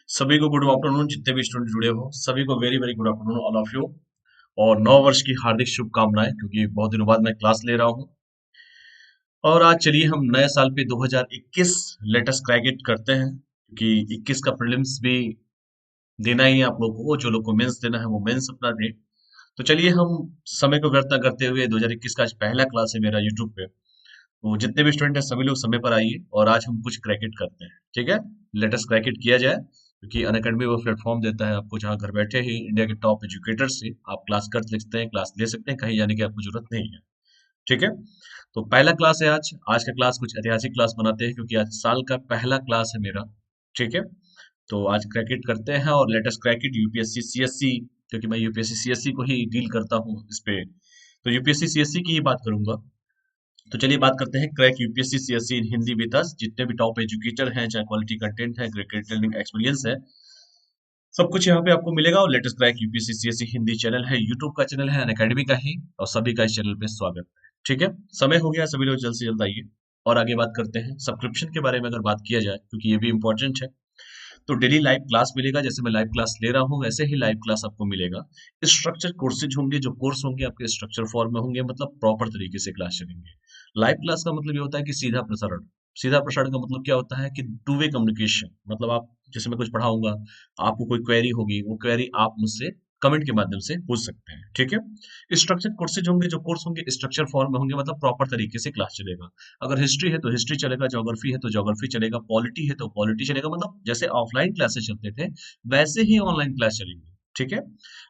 सभी को good afternoon. जितने भी स्टूडेंट जुड़े हो सभी को very very good afternoon all of you. और नव वर्ष की हार्दिक शुभकामनाएं, क्योंकि बहुत दिनों बाद मैं क्लास ले रहा हूं। और आज चलिए हम नए साल पे 2021 लेटेस्ट क्रैक इट करते हैं, क्योंकि 21 का प्रीलिम्स भी देना ही है आप लोगों को। जो लोग को मेंस देना है वो मेंस अपना दे। तो चलिए हम समय को व्यर्थ न करते हुए 2021 का आज पहला क्लास है मेरा यूट्यूब पे। तो जितने भी स्टूडेंट हैं सभी लोग समय पर आइए और आज हम कुछ क्रैकेट करते हैं, ठीक है। लेटेस्ट क्रैकेट किया जाए, क्योंकि अनअकैडमी वो प्लेटफॉर्म देता है आपको जहाँ घर बैठे ही इंडिया के टॉप एजुकेटर से आप क्लास कर सकते हैं, क्लास ले सकते हैं, कहीं जाने की आपको जरूरत नहीं है, ठीक है। तो पहला क्लास है आज। आज का क्लास कुछ ऐतिहासिक क्लास बनाते हैं, क्योंकि आज साल का पहला क्लास है मेरा, ठीक है। तो आज क्रैकेट करते हैं और लेटेस्ट क्रैकेट यूपीएससी सीएससी, क्योंकि मैं यूपीएससी सीएससी को ही डील करता हूँ इस पे। तो यूपीएससी सीएससी की ही बात करूंगा। तो चलिए बात करते हैं crack UPSC CSC in Hindi with us. जितने भी टॉप एजुकेटर हैं, चाहे क्वालिटी कंटेंट है, क्रिकेट लर्निंग एक्सपीरियंस है, सब कुछ यहाँ पे आपको मिलेगा। और latest crack UPSC CSC Hindi channel है, यूट्यूब का चैनल है, अनअकैडमी का ही, और सभी का इस चैनल पे स्वागत है, ठीक है। समय हो गया, सभी लोग जल्द से जल्द आइए। और आगे बात करते हैं सब्सक्रिप्शन के बारे में। अगर बात किया जाए, क्योंकि ये भी इंपॉर्टेंट है, तो डेली लाइव क्लास मिलेगा। जैसे मैं लाइव क्लास ले रहा हूँ वैसे ही लाइव क्लास आपको मिलेगा। स्ट्रक्चर कोर्सेज होंगे, जो कोर्स होंगे आपके स्ट्रक्चर फॉर्म में होंगे, मतलब प्रॉपर तरीके से क्लास चलेंगे। लाइव क्लास का मतलब ये होता है कि सीधा प्रसारण। सीधा प्रसारण का मतलब क्या होता है कि टू वे कम्युनिकेशन। मतलब आप, जैसे मैं कुछ पढ़ाऊंगा, आपको कोई क्वेरी होगी, वो क्वेरी आप मुझसे कमेंट के माध्यम से पूछ सकते हैं, ठीक है। स्ट्रक्चर कोर्सेज होंगे, जो कोर्स होंगे स्ट्रक्चर फॉर्म में होंगे, मतलब प्रॉपर तरीके से क्लास चलेगा। अगर हिस्ट्री है तो हिस्ट्री चलेगा, ज्योग्राफी है तो ज्योग्राफी चलेगा, पॉलिटी है तो पॉलिटी चलेगा। मतलब जैसे ऑफलाइन क्लासेस चलते थे वैसे ही ऑनलाइन क्लास चलेंगे, ठीक है।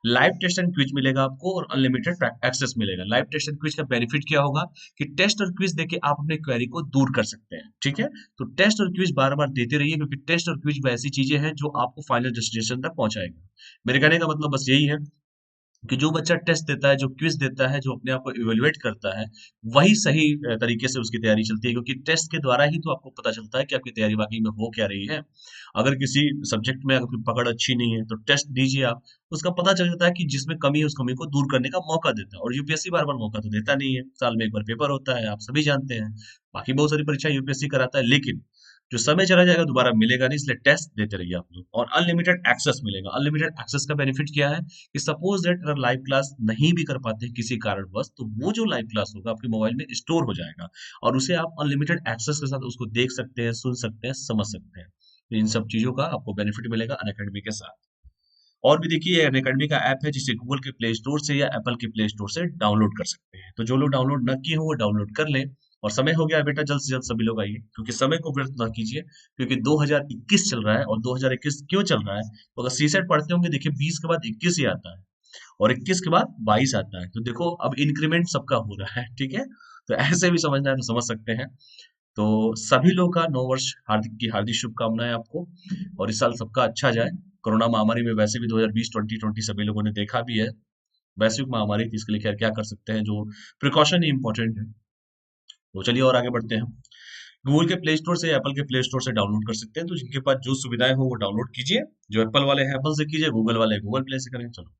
लाइव टेस्ट एंड क्विज मिलेगा आपको और अनलिमिटेड एक्सेस मिलेगा। लाइव टेस्ट एंड क्विज का बेनिफिट क्या होगा कि टेस्ट और क्विज देके आप अपने क्वेरी को दूर कर सकते हैं, ठीक है। तो टेस्ट और क्विज बार बार देते रहिए, क्योंकि टेस्ट और क्विज वैसी चीजें हैं जो आपको फाइनल डेस्टिनेशन तक पहुंचाएगा। मेरे कहने का मतलब बस यही है कि जो बच्चा टेस्ट देता है, जो क्विज देता है, जो अपने आप को इवेल्युएट करता है, वही सही तरीके से उसकी तैयारी चलती है। क्योंकि टेस्ट के द्वारा ही तो आपको पता चलता है कि आपकी तैयारी वाकई में हो क्या रही है। अगर किसी सब्जेक्ट में आपकी पकड़ अच्छी नहीं है तो टेस्ट दीजिए आप, उसका पता चल जाता है कि जिसमें कमी है उस कमी को दूर करने का मौका देता है। और यूपीएससी बार बार मौका तो देता नहीं है, साल में एक बार पेपर होता है, आप सभी जानते हैं। बाकी बहुत सारी परीक्षा यूपीएससी कराता है, लेकिन जो समय चला जाएगा दोबारा मिलेगा नहीं, इसलिए टेस्ट देते रहिए आप लोग। और अनलिमिटेड एक्सेस मिलेगा। अनलिमिटेड एक्सेस का बेनिफिट क्या है कि सपोज दैट अगर लाइव क्लास नहीं भी कर पाते हैं किसी कारणवश, तो वो जो लाइव क्लास होगा आपके मोबाइल में स्टोर हो जाएगा, और उसे आप अनलिमिटेड एक्सेस के साथ उसको देख सकते हैं, सुन सकते हैं, समझ सकते हैं। तो इन सब चीजों का आपको बेनिफिट मिलेगा अनअकैडमी के साथ। और भी देखिए, अनअकैडमी का ऐप है जिसे गूगल के प्ले स्टोर से या एप्पल के प्ले स्टोर से डाउनलोड कर सकते हैं। तो जो लोग डाउनलोड न किए हो वो डाउनलोड कर लें। और समय हो गया है बेटा, जल्द से जल्द सभी लोग आइए, क्योंकि समय को व्यर्थ ना कीजिए। क्योंकि 2021 चल रहा है, और 2021 क्यों चल रहा है, तो अगर सीसेट पढ़ते होंगे, देखिए 20 के बाद 21 ही आता है, और 21 के बाद 22 आता है। तो देखो अब इंक्रीमेंट सबका हो रहा है, ठीक है। तो ऐसे भी समझना है तो समझ सकते हैं। तो सभी लोगों का नव वर्ष हार्दिक की हार्दिक शुभकामनाएं आपको। और इस साल सबका अच्छा जाए। कोरोना महामारी में वैसे भी 2020 2020 सभी लोगों ने देखा भी है, वैश्विक महामारी थी, इसके लिए खैर क्या कर सकते हैं, जो प्रिकॉशन ही इंपॉर्टेंट है। तो चलिए और आगे बढ़ते हैं। गूगल के प्ले स्टोर से, एप्पल के प्ले स्टोर से डाउनलोड कर सकते हैं। तो जिनके पास जो सुविधाएं हो वो डाउनलोड कीजिए। जो एप्पल वाले हैं एप्पल से कीजिए, गूगल वाले गूगल प्ले से करें। चलो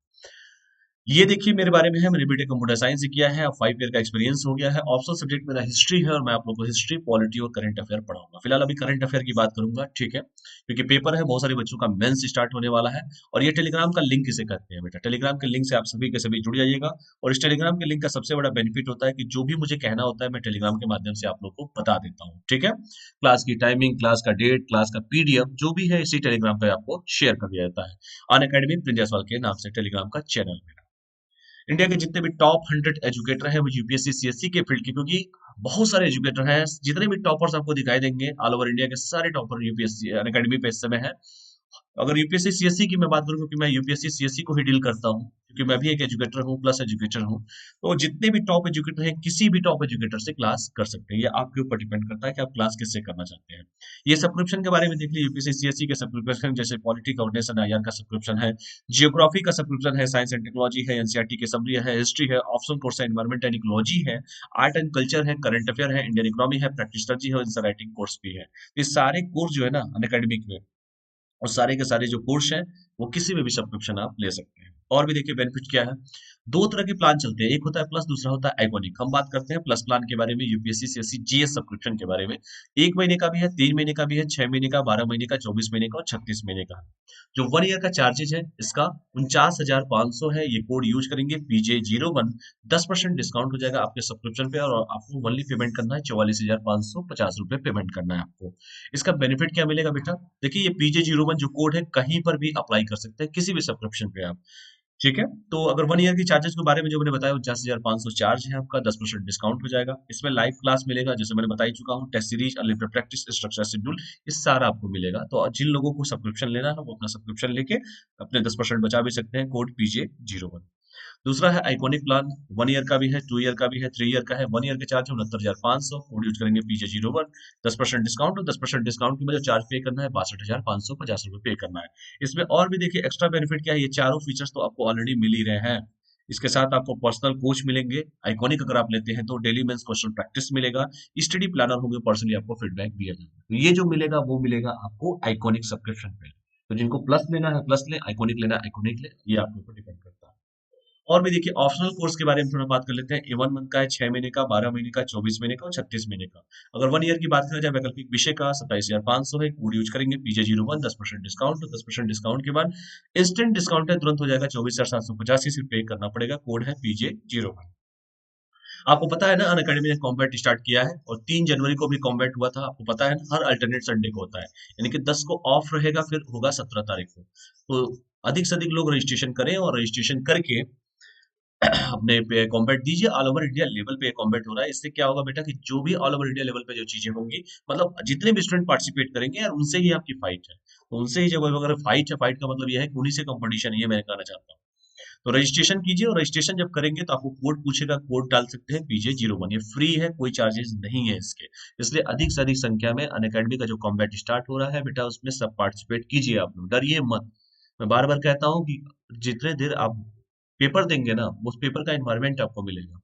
ये देखिए मेरे बारे में है, मैंने बीटेक कंप्यूटर साइंस से किया है, अब 5 ईयर का एक्सपीरियंस हो गया है। ऑप्शनल सब्जेक्ट मेरा हिस्ट्री है, और मैं आप लोगों को हिस्ट्री, पॉलिटी और करंट अफेयर पढ़ाऊंगा। फिलहाल अभी करंट अफेयर की बात करूंगा, ठीक है, क्योंकि पेपर है, बहुत सारे बच्चों का मेंस स्टार्ट होने वाला है। और ये टेलीग्राम का लिंक किसे कहते हैं बेटा, टेलीग्राम के लिंक से आप सभी के सभी जुड़ जाइएगा। और इस टेलीग्राम के लिंक का सबसे बड़ा बेनिफिट होता है कि जो भी मुझे कहना होता है मैं टेलीग्राम के माध्यम से आप लोग को बता देता हूँ, ठीक है। क्लास की टाइमिंग, क्लास का डेट, क्लास का पीडीएफ जो भी है इसी टेलीग्राम पे आपको शेयर कर दिया जाता है। अन अकेडमी प्रिंस जायसवाल के नाम से टेलीग्राम का चैनल है। इंडिया के जितने भी टॉप 100 एजुकेटर हैं वो यूपीएससी सीएससी के फील्ड के, क्योंकि बहुत सारे एजुकेटर हैं। जितने भी टॉपर्स आपको दिखाई देंगे ऑल ओवर इंडिया के सारे टॉपर यूपीएससी अकेडमी पे इस समय है। अगर यूपीएससी सीएससी की मैं बात करूं, क्योंकि मैं यूपीएससी सीएससी को ही डील करता हूं, क्योंकि मैं भी एक एजुकेटर हूं प्लस एजुकेटर हूं। तो जितने भी टॉप एजुकेटर हैं किसी भी टॉप एजुकेटर से क्लास कर सकते हैं। ये आपके ऊपर डिपेंड करता है कि आप क्लास किससे करना चाहते हैं। ये सब्सक्रिप्शन के बारे में देख लीजिए। यूपीएससी सीएससी के सब्सक्रिप्शन जैसे पॉलिटी गवर्नेंस एंड आईआर का सब्सक्रिप्शन है, जियोग्राफी का सब्सक्रिप्शन है, साइंस एंड टेक्नोलॉजी है, एनसीईआरटी के समरी है, हिस्ट्री है, ऑप्शन कोर्स है, एनवायरमेंट एंड इकोलॉजी है, आर्ट एंड कल्चर है, करंट अफेयर है, इंडियन इकोनॉमी है, प्रैक्टिस स्ट्रेटजी है, और राइटिंग कोर्स भी है। ये सारे कोर्स जो है ना अन अकेडमिक में, और सारे के सारे जो कोर्स हैं वो किसी में भी सब्सक्रिप्शन आप ले सकते हैं। और भी देखिए बेनिफिट क्या है, दो तरह के प्लान चलते हैं, एक होता है प्लस, दूसरा होता है आइकॉनिक। हम बात करते हैं प्लस प्लान के बारे में, यूपीएससी सीएससी जीएस सब्सक्रिप्शन के बारे में। 1 महीने का भी है, 3 महीने का भी है, 6 महीने का, 12 महीने का, 24 महीने का और 36 महीने का। जो 1 ईयर का चार्जेज है इसका 49,500 है। ये कोड यूज करेंगे PJ01, 10% डिस्काउंट हो जाएगा आपके सब्सक्रिप्शन पे, और आपको ओनली पेमेंट करना है 44,550 पेमेंट करना है आपको। इसका बेनिफिट क्या मिलेगा बेटा, देखिए ये PJ01 जो कोड है कहीं पर भी अप्लाई कर सकते हैं, किसी भी सब्सक्रिप्शन पे आप, ठीक है। तो अगर 1 ईयर की चार्जेस के बारे में जो मैंने बताया, 49,500 चार्ज है आपका, 10% डिस्काउंट हो जाएगा। इसमें लाइव क्लास मिलेगा, जैसे मैंने बता ही चुका हूँ, test series, unlimited practice, structure schedule, ये सारा आपको मिलेगा। तो जिन लोगों को सब्सक्रिप्शन लेना है वो अपना सब्सक्रिप्शन लेके अपने 10% बचा भी सकते हैं, कोड PJ01। दूसरा है आइकॉनिक प्लान, 1 ईयर का भी है, 2 ईयर का भी है, 3 ईयर का है। 1 ईयर के चार्ज 69,500, कोड यूज करेंगे PJ01, 10% डिस्काउंट, और 10% डिस्काउंट की वजह चार्ज पे करना है 62,550 रुपए पे करना है। इसमें और भी देखिए एक्स्ट्रा बेनिफिट क्या है, ये चारों फीचर्स तो आपको ऑलरेडी मिल ही रहे हैं। इसके साथ आपको पर्सनल कोच मिलेंगे, आइकॉनिक अगर आप लेते हैं तो डेली मेंस क्वेश्चन प्रैक्टिस मिलेगा, स्टडी प्लानर होंगे, पर्सनली आपको फीडबैक दिया जाएगा। तो ये जो मिलेगा वो मिलेगा आपको आइकॉनिक सब्सक्रिप्शन पे। तो जिनको प्लस लेना है प्लस ले, आइकॉनिक लेना है आइकॉनिक ले, ये आपके ऊपर डिपेंड करता है। और भी देखिए ऑप्शनल कोर्स के बारे में थोड़ा बात कर लेते हैं। ये 1 मंथ का है, 6 महीने का, 12 महीने का, 24 महीने का और 36 महीने का। अगर 1 ईयर की बात करें जाए, वैकल्पिक विषय का 27,500 है, कोड यूज करेंगे PJ01, 10% डिस्काउंट, 10% डिस्काउंट के बाद इंस्टेंट डिस्काउंट है, तुरंत हो जाएगा 24,750, सिर्फ पे करना पड़ेगा, कोड है PJ01। आपको पता है ना अनअकैडमी ने कॉम्बैट स्टार्ट किया है, और 3 जनवरी को भी कॉम्बैट हुआ था, आपको पता है ना, हर अल्टरनेट संडे को होता है, यानी कि 10 को ऑफ रहेगा, फिर होगा 17 तारीख को। तो अधिक से अधिक लोग रजिस्ट्रेशन करें, और रजिस्ट्रेशन करके अपने पे कॉम्बैट दीजिए। ऑल ओवर इंडिया लेवल पे कॉम्बैट हो रहा है, इससे क्या होगा बेटा कि जो भी ऑल ओवर इंडिया लेवल पे जो चीजें होंगी, मतलब जितने भी स्टूडेंट पार्टिसिपेट करेंगे यार, उनसे ही आपकी फाइट है। तो उनसे ही जब अगर फाइट है, फाइट का मतलब यह है कि उन्हीं से कंपटीशन है, ये मैं कहना चाहता हूँ। तो रजिस्ट्रेशन कीजिए, और रजिस्ट्रेशन जब करेंगे तो आपको कोड पूछेगा, कोड डाल सकते हैं PJ01, ये फ्री है, कोई चार्जेस नहीं है इसके। इसलिए अधिक से अधिक संख्या में अनअकैडमी का जो कॉम्बैट स्टार्ट हो रहा है बेटा, उसमें सब पार्टिसिपेट कीजिए, आप लोग डरिए मत। मैं बार बार कहता हूँ कि जितने देर आप पेपर देंगे ना, उस पेपर का एनवायरमेंट आपको मिलेगा,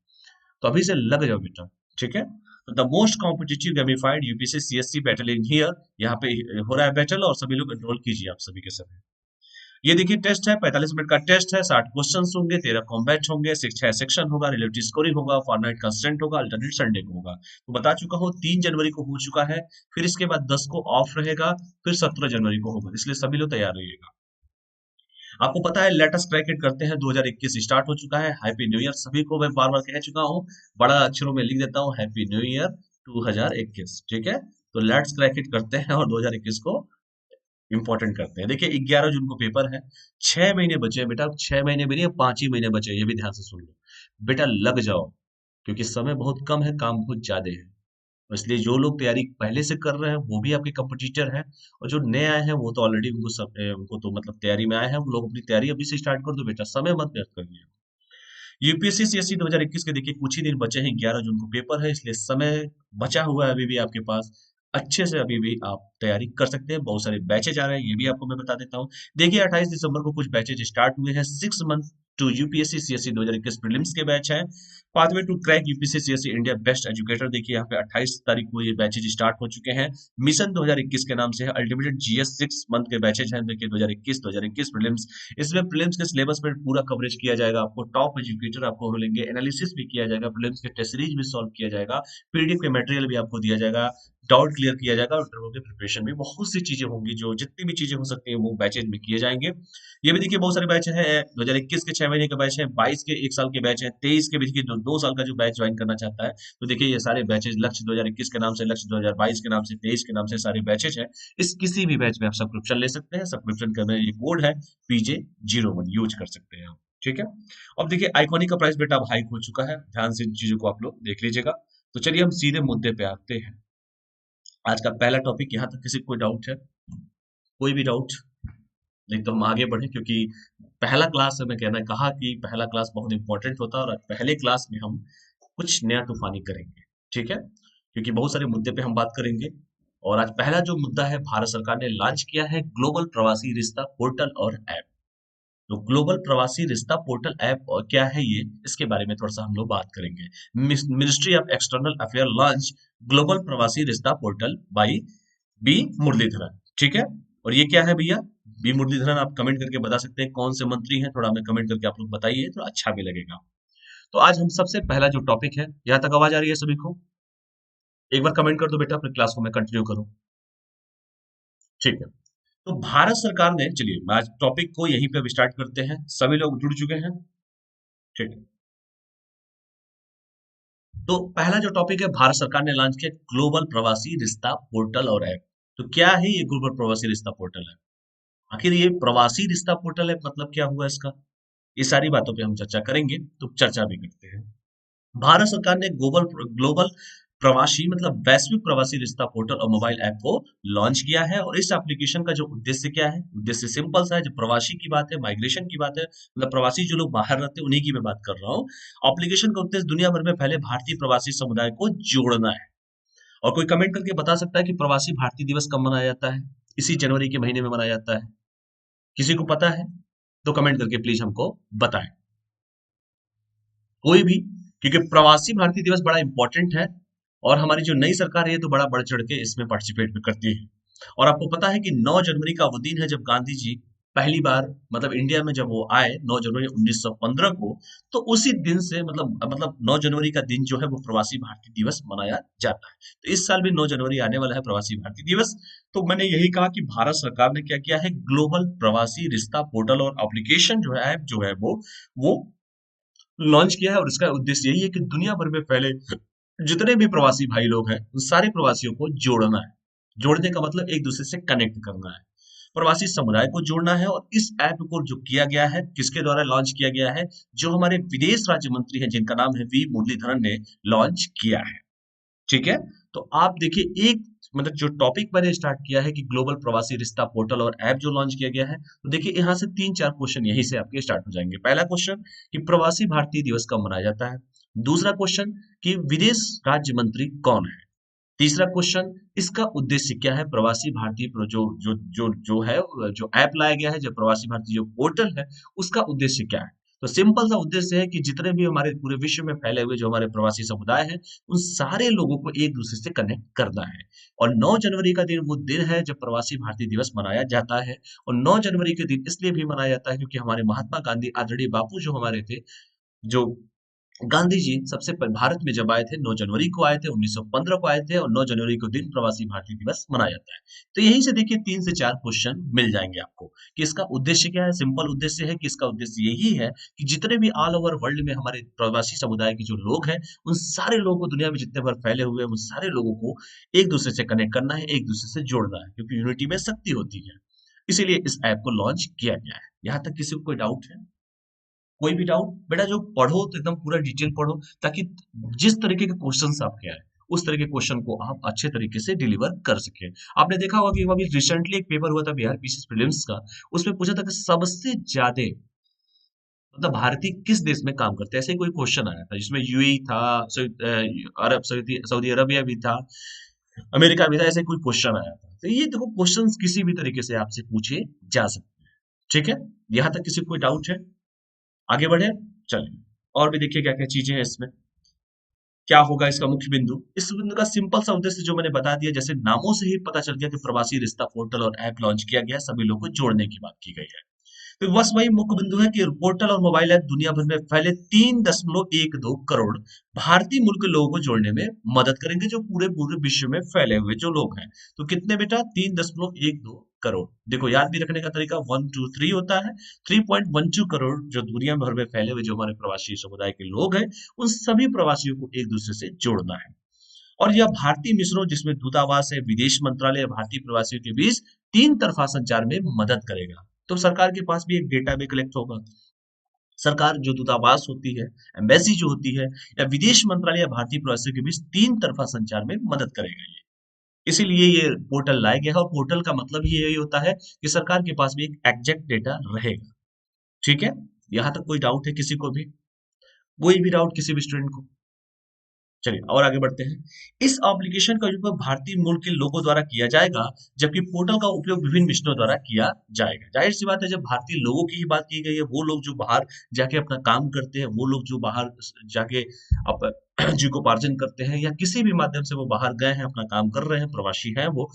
तो अभी से लग जाओ बेटा, ठीक है। तो the most competitive gamified UPSC CSC battle in here, यहाँ पे हो रहा है बैटल, और सभी लोग एनरोल कीजिए, आप सभी के सभी। ये देखिए टेस्ट है, 45 मिनट का टेस्ट है, 60 क्वेश्चन होंगे, 13 कॉम्बैट होंगे, 6 सेक्शन होगा, रिलेटिव स्कोरिंग होगा, फॉरनाइट कंस्टेंट होगा, अल्टरनेट संडे को होगा। तो बता चुका हूँ 3 जनवरी को हो चुका है, फिर इसके बाद 10 को ऑफ रहेगा, फिर 17 जनवरी को होगा, इसलिए सभी लोग तैयार रहिएगा। आपको पता है लेटेस्ट क्रैकेट करते हैं, 2021 स्टार्ट हो चुका है। हैप्पी न्यू ईयर सभी को, मैं बार बार कह चुका हूँ, बड़ा अक्षरों में लिख देता हूँ, हैप्पी न्यू ईयर 2021, ठीक है। तो लेट्स क्रैकेट करते हैं, और 2021 को इंपॉर्टेंट करते हैं। देखिए 11 जून को पेपर है, 6 महीने बचे हैं बेटा, 6 महीने भी नहीं, 5 ही महीने बचे हैं, ये भी ध्यान से सुन लो बेटा, लग जाओ, क्योंकि समय बहुत कम है, काम बहुत ज्यादा है। और इसलिए जो लोग तैयारी पहले से कर रहे हैं वो भी आपके कंपटीटर हैं, और जो नए आए हैं वो तो ऑलरेडी उनको तो मतलब तैयारी में आए हैं, वो लोग अपनी तैयारी अभी से स्टार्ट कर दो बेटा, समय मत व्यर्थ करिए। यूपीएससी सीएससी 2021 के देखिए कुछ ही दिन बचे हैं, 11 जून को पेपर है, इसलिए समय बचा हुआ है अभी भी आपके पास, अच्छे से अभी भी आप तैयारी कर सकते हैं। बहुत सारे बैचेज आ रहे हैं, ये भी आपको मैं बता देता हूँ। देखिए 28 दिसंबर को कुछ बैचेज स्टार्ट हुए हैं, 6 month to UPSC CSC 2021 prelims के बैच है, pathway to crack UPSC CSC India best educator. देखिए यहाँ पे 28 तारीख को ये बैचेज स्टार्ट हो चुके हैं, मिशन 2021 के नाम से है, अल्टीमेटेड जीएस 6 मंथ के बैचेज हैं। देखिए 2021 प्रीलिम्स, इसमें प्रीलिम्स के सिलेबस पर पूरा कवरेज किया जाएगा, आपको टॉप एजुकेटर आपको मिलेंगे, एनालिसिस भी किया जाएगा, प्रीलिम्स के टेस्ट सीरीज भी सॉल्व किया जाएगा, पीडीएफ के मटेरियल भी आपको दिया जाएगा, डाउट क्लियर किया जाएगा, और इंटरव्यू की प्रिपरेशन भी, बहुत सी चीजें होंगी, जो जितनी भी चीजें हो सकती है वो बैचेज में किए जाएंगे। ये भी देखिए बहुत सारे बैच हैं, 2021 के 6 महीने का बैच है, 22 के 1 साल के बैच है, 23 के देखिए 2 साल का जो बैच ज्वाइन करना चाहता है, तो देखिए ये सारे बैचेज, लक्ष्य 2021 के नाम से, लक्ष्य 2022 के नाम से, 23 के नाम से सारे बैचेज हैं। इस किसी भी बैच में आप सब्सक्रिप्शन ले सकते हैं, सब्सक्रिप्शन करने ये कोड है PJ01, यूज कर सकते हैं आप, ठीक है। अब देखिए आइकॉनिक का प्राइस बेटा अब हाइक हो चुका है, ध्यान से इन चीजों को आप लोग देख लीजिएगा। तो चलिए हम सीधे मुद्दे पे आते हैं। आज का पहला टॉपिक, यहाँ तक किसी को कोई डाउट है, कोई भी डाउट, नहीं तो हम आगे बढ़े, क्योंकि पहला क्लास है, मैं कहना कहा कि पहला क्लास बहुत इंपॉर्टेंट होता है, और आज पहले क्लास में हम कुछ नया तूफानी करेंगे, ठीक है, क्योंकि बहुत सारे मुद्दे पे हम बात करेंगे। और आज पहला जो मुद्दा है, भारत सरकार ने लॉन्च किया है ग्लोबल प्रवासी रिश्ता पोर्टल और ऐप। तो ग्लोबल प्रवासी रिश्ता पोर्टल ऐप और क्या है ये, इसके बारे में थोड़ा सा हम लोग बात करेंगे। Ministry of external affair launch global प्रवासी रिश्ता पोर्टल बाई बी मुरलीधरन, ठीक है। और ये क्या है भैया, बी मुरलीधरन आप कमेंट करके बता सकते हैं कौन से मंत्री हैं, थोड़ा हमें कमेंट करके आप लोग बताइए, थोड़ा अच्छा भी लगेगा। तो आज हम सबसे पहला जो टॉपिक है, यहाँ तक आवाज आ रही है सभी को? एक बार कमेंट कर दो बेटा, फिर क्लास को मैं कंटिन्यू करूँ। ठीक है। तो भारत सरकार ने, चलिए आज टॉपिक को यहीं पे स्टार्ट करते हैं। सभी लोग जुड़ चुके हैं? ठीक है। तो पहला जो टॉपिक है, भारत सरकार ने लॉन्च किया ग्लोबल प्रवासी रिश्ता पोर्टल और ऐप। तो क्या है ये ग्लोबल प्रवासी रिश्ता पोर्टल है? आखिर ये प्रवासी रिश्ता पोर्टल है, मतलब क्या हुआ इसका? ये सारी बातों पे हम चर्चा करेंगे, तो चर्चा भी करते हैं। भारत सरकार ने ग्लोबल ग्लोबल प्रवासी मतलब वैश्विक प्रवासी रिश्ता पोर्टल और मोबाइल ऐप को लॉन्च किया है। और इस एप्लीकेशन का जो उद्देश्य क्या है? उद्देश्य सिंपल सा है। जो प्रवासी की बात है, माइग्रेशन की बात है, मतलब प्रवासी जो लोग बाहर रहते हैं उन्हीं की मैं बात कर रहा हूँ। एप्लीकेशन का उद्देश्य दुनिया भर में फैले भारतीय प्रवासी समुदाय को जोड़ना है। और कोई कमेंट करके बता सकता है कि प्रवासी भारतीय दिवस कब मनाया जाता है? इसी जनवरी के महीने में मनाया जाता है। किसी को पता है तो कमेंट करके प्लीज हमको बताएं, कोई भी। क्योंकि प्रवासी भारतीय दिवस बड़ा इंपॉर्टेंट है और हमारी जो नई सरकार है ये तो बड़ा बढ़ चढ़ के इसमें पार्टिसिपेट भी करती है। और आपको पता है कि 9 जनवरी का वो दिन है जब गांधी जी पहली बार मतलब इंडिया में जब वो आए 9 जनवरी 1915 को। तो उसी दिन से मतलब 9 जनवरी का दिन जो है वो प्रवासी भारतीय दिवस मनाया जाता है। तो इस साल भी 9 जनवरी आने वाला है प्रवासी भारतीय दिवस। तो मैंने यही कहा कि भारत सरकार ने क्या किया है, ग्लोबल प्रवासी रिश्ता पोर्टल और एप्लीकेशन जो है, ऐप जो है वो लॉन्च किया है। और इसका उद्देश्य यही है कि दुनिया भर में फैले जितने भी प्रवासी भाई लोग हैं उन सारे प्रवासियों को जोड़ना है। जोड़ने का मतलब एक दूसरे से कनेक्ट करना है, प्रवासी समुदाय को जोड़ना है। और इस ऐप को जो किया गया है, किसके द्वारा लॉन्च किया गया है? जो हमारे विदेश राज्य मंत्री हैं जिनका नाम है वी मुरलीधरन ने लॉन्च किया है। ठीक है। तो आप देखिए, एक मतलब जो टॉपिक मैंने स्टार्ट किया है कि ग्लोबल प्रवासी रिश्ता पोर्टल और ऐप जो लॉन्च किया गया है, तो देखिए यहाँ से 3-4 क्वेश्चन यहीं से आपके स्टार्ट हो जाएंगे। पहला क्वेश्चन कि प्रवासी भारतीय दिवस कब मनाया जाता है। दूसरा क्वेश्चन कि विदेश राज्य मंत्री कौन है। तीसरा क्वेश्चन, इसका उद्देश्य क्या है? प्रवासी भारतीय जो जो जो जो है, जो ऐप लाया गया है, जो प्रवासी भारतीय जो पोर्टल है, उसका उद्देश्य क्या है? तो सिंपल सा उद्देश्य है कि जितने भी हमारे पूरे विश्व में फैले हुए जो हमारे प्रवासी समुदाय हैं, उन सारे लोगों को एक दूसरे से कनेक्ट करना है। और 9 जनवरी का दिन वो दिन है जब प्रवासी भारतीय दिवस मनाया जाता है। और 9 जनवरी के दिन इसलिए भी मनाया जाता है क्योंकि हमारे महात्मा गांधी आदरणीय बापू जो हमारे थे, जो गांधी जी सबसे पहले भारत में जब आए थे 9 जनवरी को आए थे, 1915 को आए थे। और 9 जनवरी को दिन प्रवासी भारतीय दिवस मनाया जाता है। तो यहीं से देखिए 3 से 4 क्वेश्चन मिल जाएंगे आपको कि इसका उद्देश्य क्या है। सिंपल उद्देश्य है कि इसका उद्देश्य यही है कि जितने भी ऑल ओवर वर्ल्ड में हमारे प्रवासी समुदाय के जो लोग हैं, उन सारे लोगों को, दुनिया में जितने भर फैले हुए हैं, उन सारे लोगों को एक दूसरे से कनेक्ट करना है, एक दूसरे से जोड़ना है, क्योंकि यूनिटी में शक्ति होती है। इसीलिए इस ऐप को लॉन्च किया गया है। यहाँ तक किसी को कोई डाउट है? कोई भी डाउट? बेटा जो पढ़ो तो एकदम पूरा डिटेल पढ़ो, ताकि जिस तरीके के क्वेश्चन आपके आए उस तरह के क्वेश्चन को आप अच्छे तरीके से डिलीवर कर सके। आपने देखा होगा कि अभी रिसेंटली एक पेपर हुआ था बिहार पीसी प्रीलिम्स का। उसमें पूछा था कि सबसे ज्यादा मतलब भारतीय किस देश में काम करते हैं, ऐसे ही कोई क्वेश्चन आया था जिसमें यूएई था, अरब सऊदी सऊदी अरबिया भी था, अमेरिका भी था, ऐसे कोई क्वेश्चन आया था। तो ये देखो, क्वेश्चंस किसी भी तरीके से आपसे पूछे जा सकते हैं। ठीक है। यहाँ तक किसी को कोई डाउट है? आगे बढ़े, चलिए। और भी देखिए क्या क्या चीजें हैं इसमें। क्या होगा इसका मुख्य बिंदु? इस बिंदु का सिंपल सा उद्देश्य जो मैंने बता दिया, जैसे नामों से ही पता चल गया कि प्रवासी रिश्ता पोर्टल और ऐप लॉन्च किया गया, सभी लोगों को जोड़ने की बात की गई है। तो बस वही मुख्य बिंदु है कि पोर्टल और मोबाइल ऐप दुनिया भर में फैले 3.12 करोड़ भारतीय मूल के लोगों को जोड़ने में मदद करेंगे, जो पूरे पूरे विश्व में फैले हुए जो लोग हैं। तो कितने बेटा? 3.12 करोड़। देखो याद भी रखने का तरीका 123 होता है। 3.12 करोड़ जो दुनिया भर में फैले हुए जो हमारे प्रवासी समुदाय के लोग हैं, उन सभी प्रवासियों को एक दूसरे से जोड़ना है। और यह भारतीय मिशनों जिसमें दूतावास है, विदेश मंत्रालय, भारतीय प्रवासियों के बीच 3 तरफा संचार में मदद करेगा। तो सरकार के पास भी एक डेटा भी कलेक्ट होगा। सरकार जो दूतावास होती है, एम्बेसी जो होती है, या विदेश मंत्रालय या भारतीय प्रवासियों के बीच 3 तरफा संचार में मदद करेगा ये। इसीलिए ये पोर्टल लाया गया है। और पोर्टल का मतलब ही यही होता है कि सरकार के पास भी एक एग्जैक्ट डेटा रहेगा। ठीक है। यहाँ तक कोई डाउट है किसी को भी? कोई भी डाउट किसी भी स्टूडेंट को? चलिए और आगे बढ़ते हैं। इस एप्लीकेशन का उपयोग भारतीय मूल के लोगों द्वारा किया जाएगा, जबकि पोर्टल का उपयोग विभिन्न मिशनों द्वारा किया जाएगा। जाहिर सी बात है, जब भारतीय लोगों की ही बात की गई है, वो लोग जो बाहर जाके अपना काम करते हैं, वो लोग जो बाहर जाके अप जीविकोपार्जन करते हैं, या किसी भी माध्यम से वो बाहर गए हैं, अपना काम कर रहे हैं, प्रवासी हैं वो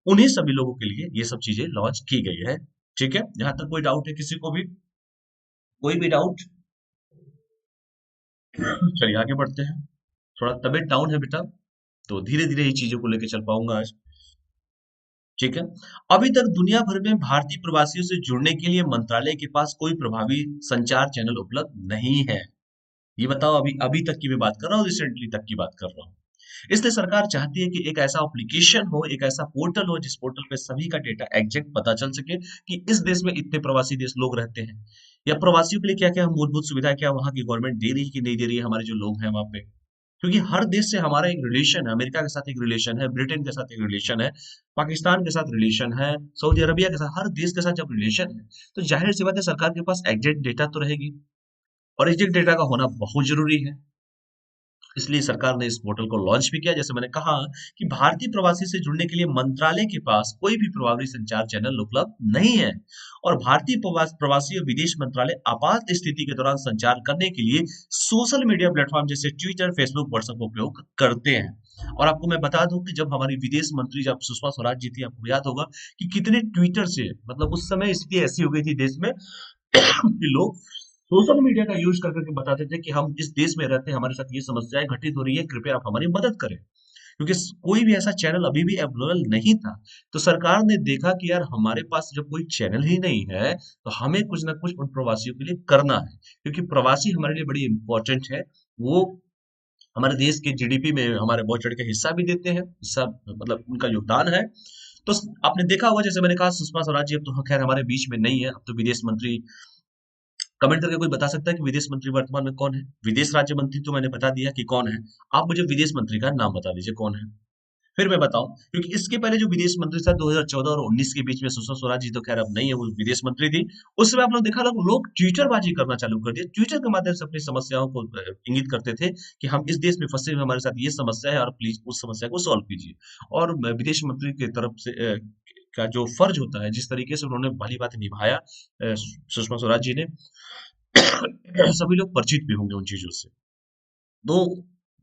उन्हीं सभी लोगों के लिए ये सब चीजें लॉन्च की गई है। ठीक है, जहां तक कोई डाउट है किसी को भी, कोई भी डाउट? चलिए आगे बढ़ते हैं। थोड़ा तबीयत डाउन है बेटा, तो धीरे धीरे ही चीजों को लेकर चल पाऊंगा आज। ठीक है। अभी तक दुनिया भर में भारतीय प्रवासियों से जुड़ने के लिए मंत्रालय के पास कोई प्रभावी संचार चैनल उपलब्ध नहीं है। ये बताओ, अभी अभी तक की मैं बात कर रहा हूँ, रिसेंटली तक की बात कर रहा हूँ। इसलिए सरकार चाहती है कि एक ऐसा एप्लीकेशन हो, एक ऐसा पोर्टल हो, जिस पोर्टल पे सभी का डेटा एग्जैक्ट पता चल सके कि इस देश में इतने प्रवासी देश लोग रहते हैं, या प्रवासियों के लिए क्या क्या मूलभूत सुविधा क्या वहां की गवर्नमेंट दे रही है कि नहीं दे रही है, हमारे जो लोग हैं वहां पे। क्योंकि हर देश से हमारा एक रिलेशन है, अमेरिका के साथ एक रिलेशन है, ब्रिटेन के साथ एक रिलेशन है, पाकिस्तान के साथ रिलेशन है, सऊदी अरबिया के साथ, हर देश के साथ जब रिलेशन है, तो जाहिर सी बात है सरकार के पास एग्जैक्ट डेटा तो रहेगी, और एग्जैक्ट डेटा का होना बहुत जरूरी है। इसलिए सरकार ने इस पोर्टल को लॉन्च भी किया। जैसे मैंने कहा कि भारतीय प्रवासी से जुड़ने के लिए मंत्रालय के पास कोई भी प्रभावी संचार चैनल उपलब्ध नहीं है, और भारतीय प्रवासी और विदेश मंत्रालय आपात स्थिति के दौरान संचार करने के लिए सोशल मीडिया प्लेटफॉर्म जैसे ट्विटर, फेसबुक, व्हाट्सएप का उपयोग करते हैं। और आपको मैं बता दूं कि जब हमारी विदेश मंत्री जब सुषमा स्वराज जी थी, आपको याद होगा कि कितने ट्विटर से, मतलब उस समय स्थिति ऐसी हो गई थी देश में कि लोग सोशल मीडिया का यूज कर करके बताते थे कि हम इस देश में रहते हैं, हमारे साथ ये समस्याएं घटित हो रही है, कृपया आप हमारी मदद करें। क्योंकि कोई भी ऐसा चैनल अभी भी अवेलेबल नहीं था। तो सरकार ने देखा कि यार हमारे पास जब कोई चैनल ही नहीं है, तो हमें कुछ ना कुछ उन प्रवासियों के लिए करना है, क्योंकि प्रवासी हमारे लिए बड़ी इंपॉर्टेंट है। वो हमारे देश के जीडीपी में हमारे बहुत चढ़ के हिस्सा भी देते हैं, हिस्सा मतलब उनका योगदान है। तो आपने देखा होगा, जैसे मैंने कहा सुषमा स्वराज जी अब तो खैर हमारे बीच में नहीं है, अब तो विदेश मंत्री। कमेंट करके कोई बता सकता है कि विदेश मंत्री वर्तमान में कौन है? विदेश राज्य मंत्री तो मैंने बता दिया कि कौन है। आप मुझे विदेश मंत्री का नाम बता दीजिए कौन है, फिर मैं बताऊं। क्योंकि इसके पहले जो विदेश मंत्री था 2014 और 19 के बीच में, सुषमा स्वराज जी तो खैर अब नहीं है, वो विदेश मंत्री थी। उस समय आप लोग देखा लोग ट्विटरबाजी करना चालू कर दिए, ट्विटर के माध्यम से अपनी समस्याओं को इंगित करते थे कि हम इस देश में फंसे हुए, हमारे साथ ये समस्या है और प्लीज उस समस्या को सॉल्व कीजिए। और विदेश मंत्री की तरफ से का जो फर्ज होता है, जिस तरीके से उन्होंने भली बात निभाया सुषमा स्वराज जी ने, सभी लोग परिचित भी होंगे उन चीजों से। तो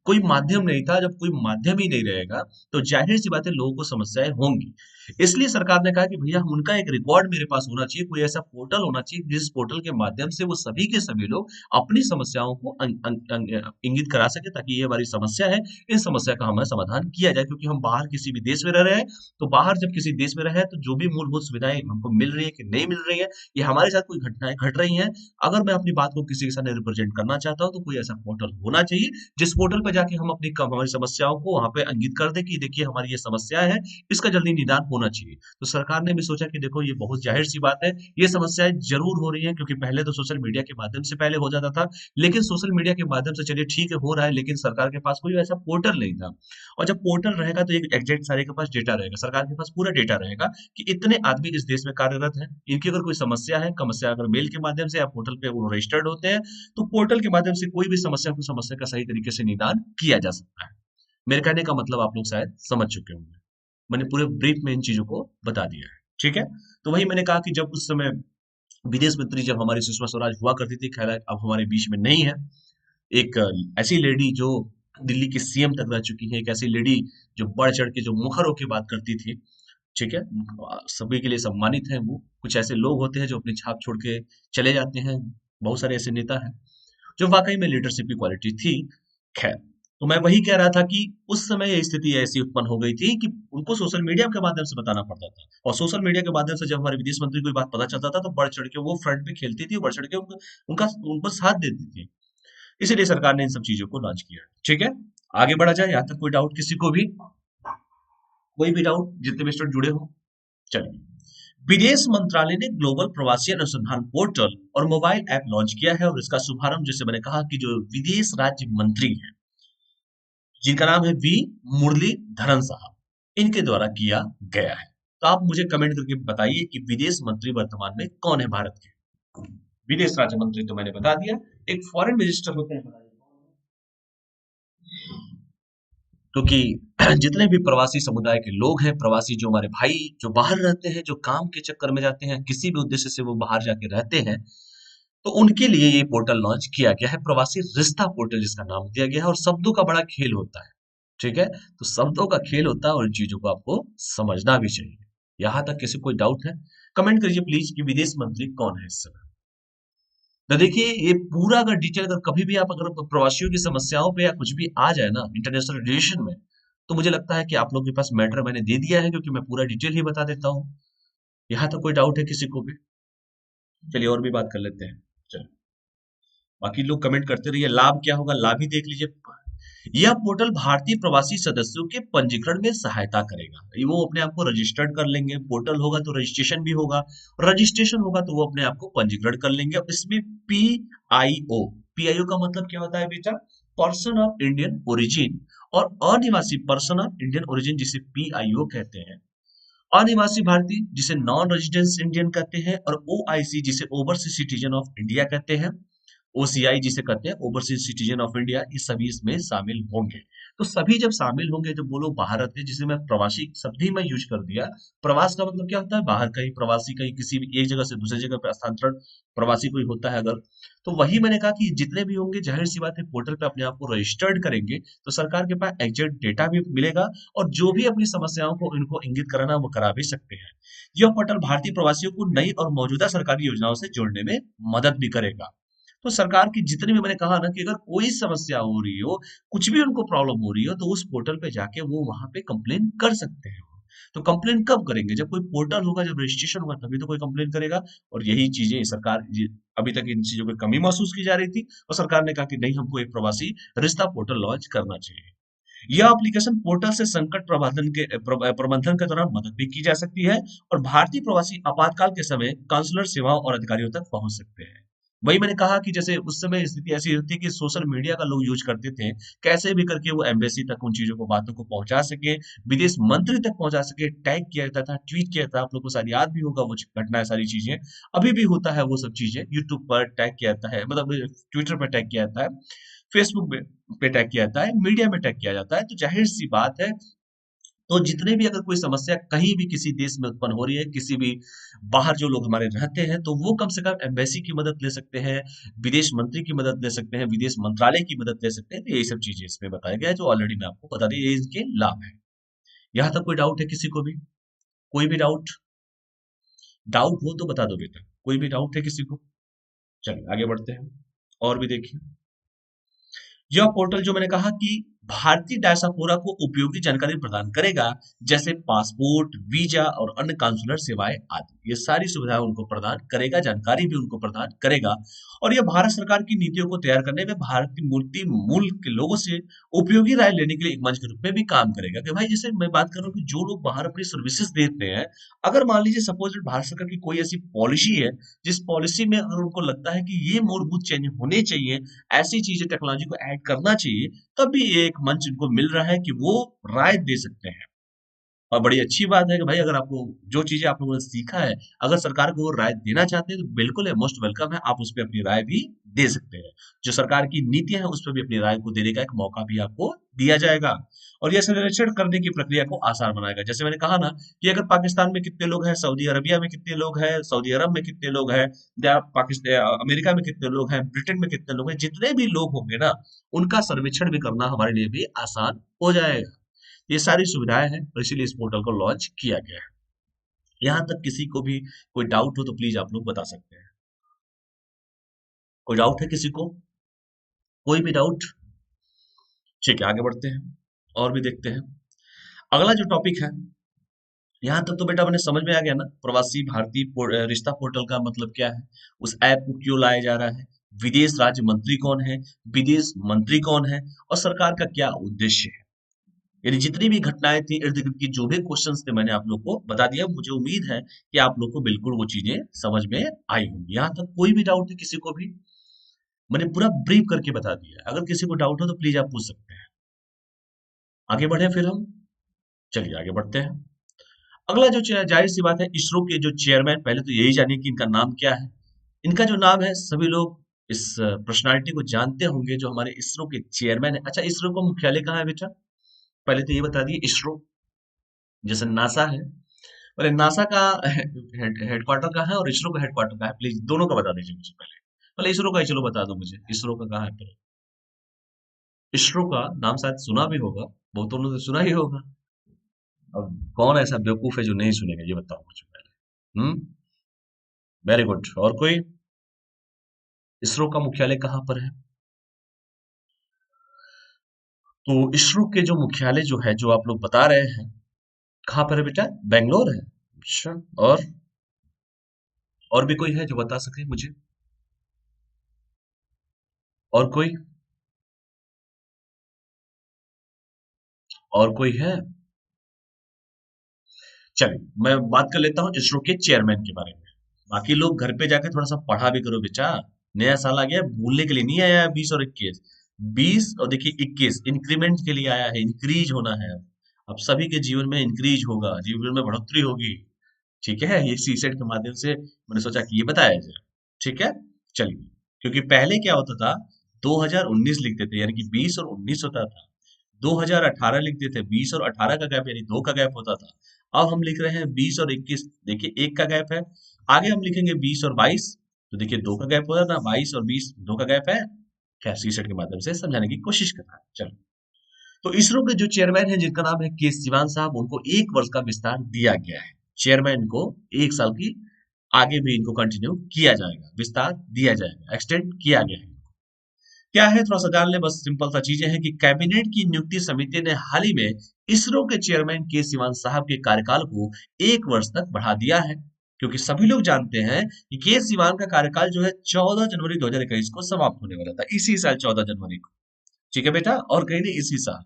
कोई माध्यम नहीं था, जब कोई माध्यम ही नहीं रहेगा तो जाहिर सी बात है लोगों को समस्याएं होंगी। इसलिए सरकार ने कहा कि भैया हम उनका एक रिकॉर्ड मेरे पास होना चाहिए, कोई ऐसा पोर्टल होना चाहिए जिस पोर्टल के माध्यम से वो सभी के सभी लोग अपनी समस्याओं को इंगित करा सके, ताकि ये हमारी समस्या है, इस समस्या का हमें समाधान किया जाए। क्योंकि हम बाहर किसी भी देश में रह रहे हैं, तो बाहर जब किसी देश में रहे तो जो भी मूलभूत सुविधाएं हमको मिल रही है कि नहीं मिल रही है, ये हमारे साथ कोई घटनाएं घट रही हैं, अगर मैं अपनी बात को किसी के सामने रिप्रेजेंट करना चाहता हूँ, तो कोई ऐसा पोर्टल होना चाहिए जिस पोर्टल पे जाके हम अपनी हमारी समस्याओं को वहां पे अंकित कर दे कि देखिए हमारी ये समस्या है, इसका जल्दी निदान होना चाहिए। तो सरकार ने भी सोचा कि देखो ये बहुत जाहिर सी बात है, ये समस्याएं जरूर हो रही है, क्योंकि पहले तो सोशल मीडिया के माध्यम से पहले हो जाता था, लेकिन सोशल मीडिया के माध्यम से चलिए ठीक है हो रहा है, लेकिन सरकार के पास कोई ऐसा पोर्टल नहीं था। और जब पोर्टल रहेगा तो एक एग्जैक्ट सारे के पास डेटा रहेगा, सरकार के पास पूरा डेटा रहेगा कि इतने आदमी इस देश में कार्यरत हैं, इनकी अगर कोई समस्या है, समस्या अगर मेल के माध्यम से या पोर्टल पे वो रजिस्टर्ड होते हैं, तो पोर्टल के माध्यम से कोई भी समस्या का सही तरीके से निदान किया जा सकता है। मेरे कहने का मतलब आप लोग शायद समझ चुके होंगे, मैंने पूरे ब्रीफ में इन चीजों को बता दिया है। ठीक है, तो वही मैंने कहा कि जब उस समय विदेश मंत्री जब हमारी सुषमा स्वराज हुआ करती थी, खैर अब हमारे बीच में नहीं है। एक ऐसी लेडी जो दिल्ली की सीएम तक रह चुकी है, एक ऐसी लेडी जो बढ़ चढ़ के जो मुखर होकर बात करती थी। ठीक है, सभी के लिए सम्मानित है वो। कुछ ऐसे लोग होते हैं जो अपनी छाप छोड़ के चले जाते हैं, बहुत सारे ऐसे नेता हैं जो वाकई में लीडरशिप की क्वालिटी थी। खैर, तो मैं वही कह रहा था कि उस समय ये स्थिति ऐसी उत्पन्न हो गई थी कि उनको सोशल मीडिया के माध्यम से बताना पड़ता था, और सोशल मीडिया के माध्यम से जब हमारे विदेश मंत्री को बात पता चलता था, तो बढ़ चढ़ के वो फ्रंट पे खेलती थी, बढ़ चढ़ के उनका उनको साथ देती थी। इसीलिए सरकार ने इन सब चीजों को लॉन्च किया। ठीक है, आगे बढ़ा जाए, यहाँ तक कोई डाउट किसी को भी? कोई भी डाउट, जितने भी स्टूडेंट जुड़े हो? चलिए, विदेश मंत्रालय ने ग्लोबल प्रवासी अनुसंधान पोर्टल और मोबाइल ऐप लॉन्च किया है, और इसका शुभारंभ जैसे मैंने कहा कि जो विदेश राज्य मंत्री हैं, जिनका नाम है वी मुरलीधरन साहब, इनके द्वारा किया गया है। तो आप मुझे कमेंट करके बताइए कि विदेश मंत्री वर्तमान में कौन है भारत के? विदेश राज्य मंत्री तो मैंने बता दिया, एक फॉरेन मिनिस्टर होते हैं, बताइए। क्योंकि जितने भी प्रवासी समुदाय के लोग हैं, प्रवासी जो हमारे भाई जो बाहर रहते हैं, जो काम के चक्कर में जाते हैं, किसी भी उद्देश्य से वो बाहर जाके रहते हैं, तो उनके लिए ये पोर्टल लॉन्च किया गया है, प्रवासी रिश्ता पोर्टल जिसका नाम दिया गया है। और शब्दों का बड़ा खेल होता है, ठीक है, तो शब्दों का खेल होता है और इन चीजों को आपको समझना भी चाहिए। यहां तक किसी को कोई डाउट है? कमेंट करिए प्लीज कि विदेश मंत्री कौन है इस समय। तो देखिए ये पूरा अगर डिटेल अगर कभी भी आप अगर प्रवासियों की समस्याओं पे या कुछ भी आ जाए ना इंटरनेशनल रिलेशन में, तो मुझे लगता है कि आप लोगों के पास मैटर मैंने दे दिया है, क्योंकि मैं पूरा डिटेल ही बता देता हूँ। यहाँ तक कोई डाउट है किसी को भी? चलिए और भी बात कर लेते हैं। चलिए, बाकी लोग कमेंट करते रहिए। लाभ क्या होगा, लाभ ही देख लीजिए। यह पोर्टल भारतीय प्रवासी सदस्यों के पंजीकरण में सहायता करेगा। ये वो अपने आप को रजिस्टर्ड कर लेंगे, पोर्टल होगा तो रजिस्ट्रेशन भी होगा, रजिस्ट्रेशन होगा तो वो अपने आप को पंजीकरण कर लेंगे। और इसमें पीआईओ, पीआईओ का मतलब क्या होता है बेटा? Person of Indian origin. और अनिवासी पर्सन ऑफ इंडियन ओरिजिन जिसे पीआईओ कहते हैं, अनिवासी भारतीय जिसे नॉन रेजिडेंस इंडियन कहते हैं, और ओआईसी जिसे ओवरसीज सिटीजन ऑफ इंडिया कहते हैं, ओसीआई जिसे कहते हैं ओवरसीज सिटीजन ऑफ इंडिया, ये सभी इसमें शामिल होंगे। तो सभी जब शामिल होंगे, जब वो लोग बाहर रहते हैं, जिसे मैं प्रवासी शब्द ही मैं यूज कर दिया। प्रवास का मतलब क्या होता है? बाहर कहीं, प्रवासी कहीं किसी भी एक जगह से दूसरी जगह पे स्थानांतरण, प्रवासी कोई होता है अगर। तो वही मैंने कहा कि जितने भी होंगे, जाहिर सी बात है पोर्टल पे अपने आप को रजिस्टर्ड करेंगे तो सरकार के पास एग्जैक्ट डेटा भी मिलेगा, और जो भी अपनी समस्याओं को इनको इंगित कराना वो करा भी सकते हैं। यह पोर्टल भारतीय प्रवासियों को नई और मौजूदा सरकारी योजनाओं से जोड़ने में मदद भी करेगा। तो सरकार की जितनी भी, मैंने कहा ना कि अगर कोई समस्या हो रही हो, कुछ भी उनको प्रॉब्लम हो रही हो, तो उस पोर्टल पे जाके वो वहां पे कंप्लेन कर सकते हैं। तो कंप्लेन कब करेंगे? जब कोई पोर्टल होगा, जब रजिस्ट्रेशन होगा, तभी तो कोई कंप्लेन करेगा। और यही चीजें सरकार अभी तक इन चीजों की कमी महसूस की जा रही थी, और सरकार ने कहा कि नहीं, हमको एक प्रवासी रिश्ता पोर्टल लॉन्च करना चाहिए। यह एप्लीकेशन पोर्टल से संकट प्रबंधन के दौरान मदद भी की जा सकती है, और भारतीय प्रवासी आपातकाल के समय काउंसलर सेवाओं और अधिकारियों तक पहुंच सकते हैं। वही मैंने कहा कि जैसे उस समय स्थिति ऐसी होती है कि सोशल मीडिया का लोग यूज करते थे, कैसे भी करके वो एम्बेसी तक उन चीजों को, बातों को पहुंचा सके, विदेश मंत्री तक पहुंचा सके। टैग किया जाता था, ट्वीट किया जाता था, आप लोग को शायद याद भी होगा वो घटना है, सारी चीजें अभी भी होता है। वो सब चीजें यूट्यूब पर टैग किया जाता है, मतलब ट्विटर पर टैग किया जाता है, फेसबुक पे टैग किया जाता है, मीडिया में टैग किया जाता है। तो जाहिर सी बात है, तो जितने भी अगर कोई समस्या कहीं भी किसी देश में उत्पन्न हो रही है, किसी भी बाहर जो लोग हमारे रहते हैं, तो वो कम से कम एम्बेसी की मदद ले सकते हैं, विदेश मंत्री की मदद ले सकते हैं, विदेश मंत्रालय की मदद ले सकते हैं। तो यही सब चीजें इसमें बताया गया है, जो ऑलरेडी मैं आपको बता दी, ये इसके लाभ है। यहाँ तक कोई डाउट है किसी को भी? कोई भी डाउट? डाउट हो तो बता दो बेटा, कोई भी डाउट है किसी को? चलिए आगे बढ़ते हैं और भी देखिए। यह पोर्टल जो मैंने कहा कि भारतीय डायस्पोरा को उपयोगी जानकारी प्रदान करेगा, जैसे पासपोर्ट, वीजा और अन्य काउंसलर सेवाएं आदि। ये सारी सुविधाएं उनको प्रदान करेगा, जानकारी भी उनको प्रदान करेगा। और यह भारत सरकार की नीतियों को तैयार करने में भारतीय मूल के लोगों से उपयोगी राय लेने के लिए एक मंच के रूप में भी काम करेगा। कि भाई जैसे मैं बात कर रहा हूँ कि जो लोग बाहर अपनी सर्विसेज देते हैं, अगर मान लीजिए सपोज भारत सरकार की कोई ऐसी पॉलिसी है, जिस पॉलिसी में अगर उनको लगता है कि ये मूलभूत चेंज होने चाहिए, ऐसी चीजें टेक्नोलॉजी को ऐड करना चाहिए, तब भी ये एक मंच इनको मिल रहा है कि वो राय दे सकते हैं। और बड़ी अच्छी बात है कि भाई अगर आपको जो चीजें आप लोगों ने सीखा है, अगर सरकार को वो राय देना चाहते हैं, तो बिल्कुल है, मोस्ट वेलकम है, आप उस पर अपनी राय भी दे सकते हैं। जो सरकार की नीतियां हैं उस पर भी अपनी राय को देने का एक मौका भी आपको दिया जाएगा। और यह संरक्षण करने की प्रक्रिया को आसान बनाएगा। जैसे मैंने कहा ना कि अगर पाकिस्तान में कितने लोग हैं, सऊदी अरबिया में कितने लोग हैं, सऊदी अरब में कितने लोग हैं, या पाकिस्तान अमेरिका में कितने लोग हैं, ब्रिटेन में कितने लोग हैं, जितने भी लोग होंगे ना, उनका सर्वेक्षण भी करना हमारे लिए भी आसान हो जाएगा। ये सारी सुविधाएं हैं, और इसीलिए इस पोर्टल को लॉन्च किया गया है। यहाँ तक किसी को भी कोई डाउट हो तो प्लीज आप लोग बता सकते हैं। कोई डाउट है किसी को? कोई भी डाउट? ठीक है, आगे बढ़ते हैं और भी देखते हैं। अगला जो टॉपिक है, यहाँ तक तो बेटा मैंने समझ में आ गया ना, प्रवासी भारतीय रिश्ता पोर्टल का मतलब क्या है, उस ऐप को क्यों लाया जा रहा है, विदेश राज्य मंत्री कौन है, विदेश मंत्री कौन है, और सरकार का क्या उद्देश्य है। यानी जितनी भी घटनाएं थी, इर्द गिर्द की जो भी क्वेश्चंस थे, मैंने आप लोग को बता दिया। मुझे उम्मीद है कि आप लोग को बिल्कुल वो चीजें समझ में आई होंगी। यहाँ तक कोई भी डाउट है किसी को भी? मैंने पूरा ब्रीफ करके बता दिया। अगर किसी को डाउट हो तो प्लीज आप पूछ सकते हैं। आगे बढ़े फिर हम। चलिए आगे बढ़ते हैं। अगला जो जाहिर सी बात है, इसरो के जो चेयरमैन, पहले तो यही जानिए कि इनका नाम क्या है। इनका जो नाम है, सभी लोग इस पर्सनालिटी को जानते होंगे, जो हमारे इसरो के चेयरमैन है। अच्छा, इसरो का मुख्यालय कहाँ है बेटा? पहले तो ये बता दिए। इसरो जैसे नासा है, अरे नासा का हेडक्वार्टर कहाँ है और इसरो का हेडक्वार्टर कहाँ है, प्लीज दोनों का बता दीजिए मुझे पहले। पहले इसरो का ही चलो बता दो मुझे, इसरो का कहाँ है पहले। इसरो का नाम शायद सुना भी होगा, बहुतों ने तो सुना ही होगा। अब कौन ऐसा बेवकूफ है जो नहीं सुनेगा, ये बताओ मुझे पहले। Very good. और कोई? इसरो का मुख्यालय कहाँ पर है? तो इसरो के जो मुख्यालय जो है, जो आप लोग बता रहे हैं, कहाँ पर है बेटा? बेंगलोर है। अच्छा। और भी कोई है जो बता सके मुझे? और कोई? और कोई है? चलिए मैं बात कर लेता हूँ इसरो के चेयरमैन के बारे में। बाकी लोग घर पे जाके थोड़ा सा पढ़ा भी करो बेटा। नया साल आ गया है, भूलने के लिए नहीं आया है 20 और 21। 20 और देखिए 21 इंक्रीमेंट के लिए आया है, इंक्रीज होना है। अब सभी के जीवन में इंक्रीज होगा, जीवन में बढ़ोतरी होगी। ठीक है, ये सीसेट के माध्यम से मैंने सोचा कि ये बताया जाए। ठीक है, चलिए। क्योंकि पहले क्या होता था, 2019 लिखते थे यानी कि 20 और 19 होता था। 2018 लिखते थे, 20 और 18 का गैप यानी 2 का गैप होता था। अब हम लिख रहे हैं 20 और 21, देखिए 1 का गैप है। आगे हम लिखेंगे 20 और 22, तो देखिए 2 का गैप होता था, 22 और 20 2 का गैप है। खैर सीसेट के माध्यम से समझाने की कोशिश कर रहा है। चलो, तो इसरो के जो चेयरमैन हैं जिनका नाम है के सिवान साहब, उनको 1 वर्ष का विस्तार दिया गया है। चेयरमैन को 1 साल की आगे भी इनको कंटिन्यू किया जाएगा, विस्तार दिया जाएगा, एक्सटेंड किया गया है। क्या है थोड़ा सा जान ले, बस सिंपल सा चीजें हैं कि कैबिनेट की नियुक्ति समिति ने हाल ही में इसरो के चेयरमैन के सिवान साहब के कार्यकाल को 1 वर्ष तक बढ़ा दिया है। क्योंकि सभी लोग जानते हैं कि के सिवान का कार्यकाल जो है 14 जनवरी 2021 को समाप्त होने वाला था, इसी साल 14 जनवरी को। ठीक है बेटा, और कहीं नहीं, इसी साल।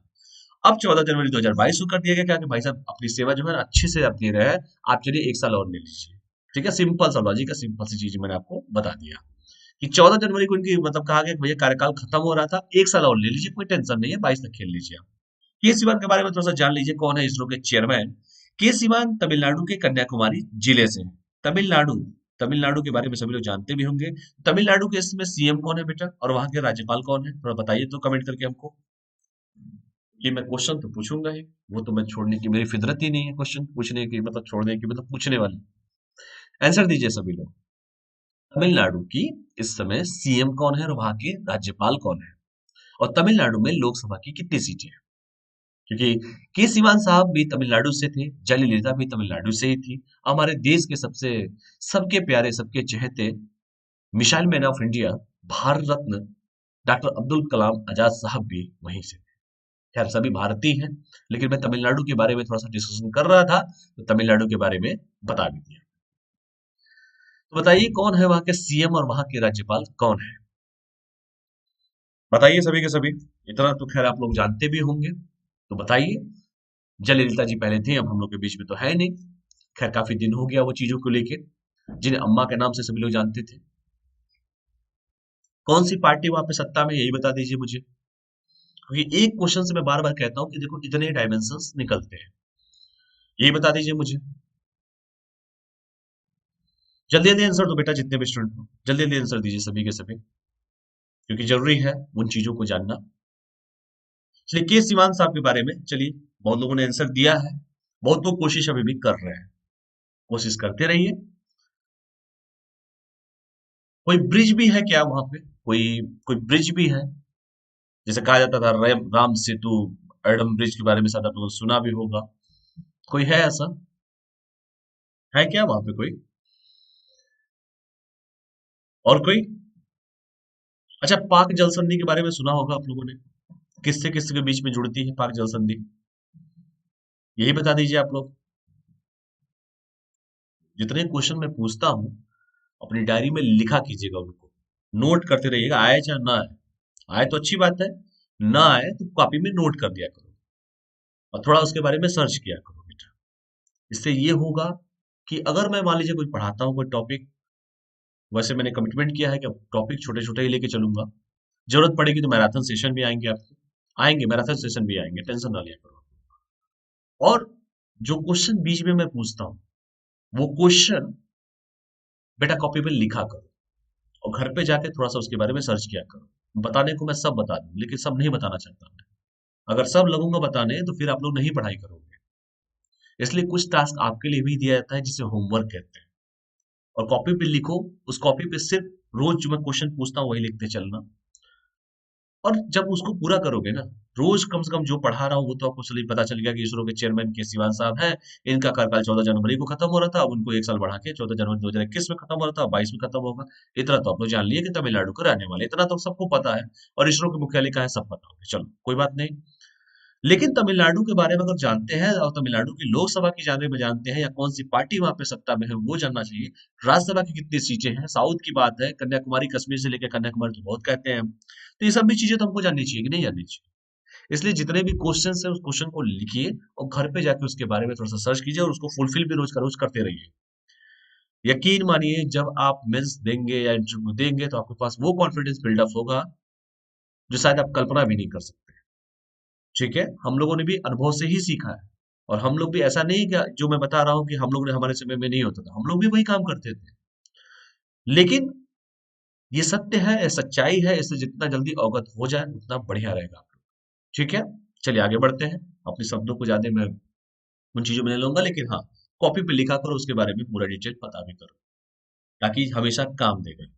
अब 14 जनवरी 2022 को कर दिया गया, क्या कि भाई साहब अपनी सेवा जो है ना अच्छे से आप दे रहे हैं, आप चलिए 1 साल और ले लीजिए। ठीक है, सिंपल सा लॉजिक है, सिंपल सी चीज मैंने आपको बता दिया कि 14 जनवरी को इनकी मतलब कहा गया कि भैया कार्यकाल खत्म हो रहा था, 1 साल और ले लीजिए, कोई टेंशन नहीं है, 22 तक खेल लीजिए आप। के सिवान के बारे में थोड़ा सा जान लीजिए, कौन है इसरो के चेयरमैन। के सिवान तमिलनाडु के कन्याकुमारी जिले से हैं। तमिलनाडु, तमिलनाडु के बारे में सभी लोग जानते भी होंगे। तमिलनाडु के इसमें सीएम कौन है बेटा, और वहां के राज्यपाल कौन है, थोड़ा बताइए तो कमेंट करके हमको। ये मैं क्वेश्चन तो पूछूंगा ही, वो तो मैं छोड़ने की मेरी फितरत ही नहीं है, क्वेश्चन पूछने की मतलब छोड़ने की मतलब पूछने वाली। आंसर दीजिए सभी लोग। तमिलनाडु की इस समय सीएम कौन है और वहां के राज्यपाल कौन है, और तमिलनाडु में लोकसभा की कितनी सीटें हैं? क्योंकि के सीवान साहब भी तमिलनाडु से थे, जयललिता भी तमिलनाडु से ही थी। हमारे देश के सबसे सबके प्यारे सबके चहेते missile man of India, Bharat Ratna doctor Abdul Kalam Azad साहब भी वहीं से थे। खैर सभी भारतीय हैं, लेकिन मैं तमिलनाडु के बारे में थोड़ा सा डिस्कशन कर रहा था, तो तमिलनाडु के बारे में बता भी दिया। तो बताइए कौन है वहां के सीएम और वहां के राज्यपाल कौन है? बताइए सभी के सभी। इतना तो खैर आप लोग जानते भी होंगे, तो बताइए। जयललिता जी पहले थी, अब हम लोग के बीच में तो है नहीं। खैर काफी दिन हो गया वो चीजों को लेके, जिन्हें अम्मा के नाम से सभी लोग जानते थे। कौन सी पार्टी वहां पे सत्ता में, यही बता दीजिए मुझे। क्योंकि एक क्वेश्चन से मैं बार बार कहता हूँ कि देखो इतने डायमेंशंस निकलते हैं, यही बता दीजिए मुझे। जल्दी जल्दी आंसर दो बेटा, जितने भी स्टूडेंट हो जल्दी जल्दी आंसर दीजिए सभी के सभी, क्योंकि जरूरी है उन चीजों को जानना। चलिए के सिवान साहब के बारे में, चलिए बहुत लोगों ने आंसर दिया है, बहुत लोग कोशिश अभी भी कर रहे हैं, कोशिश करते रहिए। कोई ब्रिज भी है क्या वहां पे? कोई कोई ब्रिज भी है? जैसे कहा जाता था राम सेतु, एडम ब्रिज के बारे में शायद आप लोगों ने सुना भी होगा। कोई है ऐसा? है क्या वहां पे कोई? और कोई? अच्छा, पाक जल संधि के बारे में सुना होगा आप लोगों ने, किससे किससे के बीच में जुड़ती है पाक जल संधि, यही बता दीजिए आप लोग। जितने क्वेश्चन मैं पूछता हूँ अपनी डायरी में लिखा कीजिएगा उनको, नोट करते रहिएगा, आए चाहे ना आए। आए तो अच्छी बात है, ना आए तो कॉपी में नोट कर दिया करो, और थोड़ा उसके बारे में सर्च किया करो बेटा। इससे ये होगा कि अगर मैं मान लीजिए कोई पढ़ाता हूँ कोई टॉपिक, वैसे मैंने कमिटमेंट किया है कि अब टॉपिक छोटे छोटे ही लेके चलूंगा, जरूरत पड़ेगी तो मैराथन सेशन भी आएंगे आपके, आएंगे मैराथन सेशन भी आएंगे, टेंशन ना लिया करो। और जो क्वेश्चन बीच में मैं पूछता हूँ, वो क्वेश्चन बेटा कॉपी पे लिखा करो, और घर पे जाके थोड़ा सा उसके बारे में सर्च किया करो। बताने को मैं सब बता दूं, लेकिन सब नहीं बताना चाहता मैं। अगर सब लगूंगा बताने तो फिर आप लोग नहीं पढ़ाई करोगे। इसलिए कुछ टास्क आपके लिए भी दिया जाता है जिसे होमवर्क कहते हैं, और कॉपी पे लिखो। उस कॉपी पे सिर्फ रोज जो मैं क्वेश्चन पूछता हूँ वही लिखते चलना। और जब उसको पूरा करोगे ना, रोज कम से कम जो पढ़ा रहा हूँ वो तो आपको चलिए पता चल गया कि इसरो के चेयरमैन के सिवान साहब हैं। इनका कार्यकाल 14 जनवरी को खत्म हो रहा था, अब उनको 1 साल बढ़ा के 14 जनवरी 2021 में खत्म हो रहा था, 22 में खत्म होगा। इतना तो आप लोग जान लिए कि तमिलनाडु के रहने वाले, इतना तो सबको पता है। और इसरो के मुख्यालय कहाँ है सब पता होगा, चलो कोई बात नहीं। लेकिन तमिलनाडु के बारे में अगर जानते हैं और तमिलनाडु की लोकसभा की जाने में जानते हैं या कौन सी पार्टी वहां पे सत्ता में है वो जानना चाहिए। राज्यसभा की कितनी सीटें हैं, साउथ की बात है, कन्याकुमारी कश्मीर से लेकर कन्याकुमारी तो बहुत कहते हैं हम। तो ये सब भी चीजें तो हमको जाननी चाहिए कि नहीं जाननी चाहिए। इसलिए जितने भी क्वेश्चन है उस क्वेश्चन को लिखिए और घर पे जाके उसके बारे में थोड़ा सा सर्च कीजिए और उसको फुलफिल भी रोज का रोज करते रहिए। यकीन मानिए जब आप मेंस देंगे या इंटरव्यू देंगे तो आपके पास वो कॉन्फिडेंस बिल्डअप होगा जो शायद आप कल्पना भी नहीं कर सकते। ठीक है, हम लोगों ने भी अनुभव से ही सीखा है। और हम लोग भी ऐसा नहीं कि जो मैं बता रहा हूँ कि हम लोग ने हमारे समय में नहीं होता था, हम लोग भी वही काम करते थे। लेकिन ये सत्य है, ये सच्चाई है, इससे जितना जल्दी अवगत हो जाए उतना बढ़िया रहेगा आप लोग। ठीक है, चलिए आगे बढ़ते हैं। अपने शब्दों को ज्यादा मैं उन चीजों में नहीं लूंगा, लेकिन हाँ, कॉपी पे लिखा करो, उसके बारे में पूरा डिटेल पता भी करो, ताकि हमेशा काम देगा।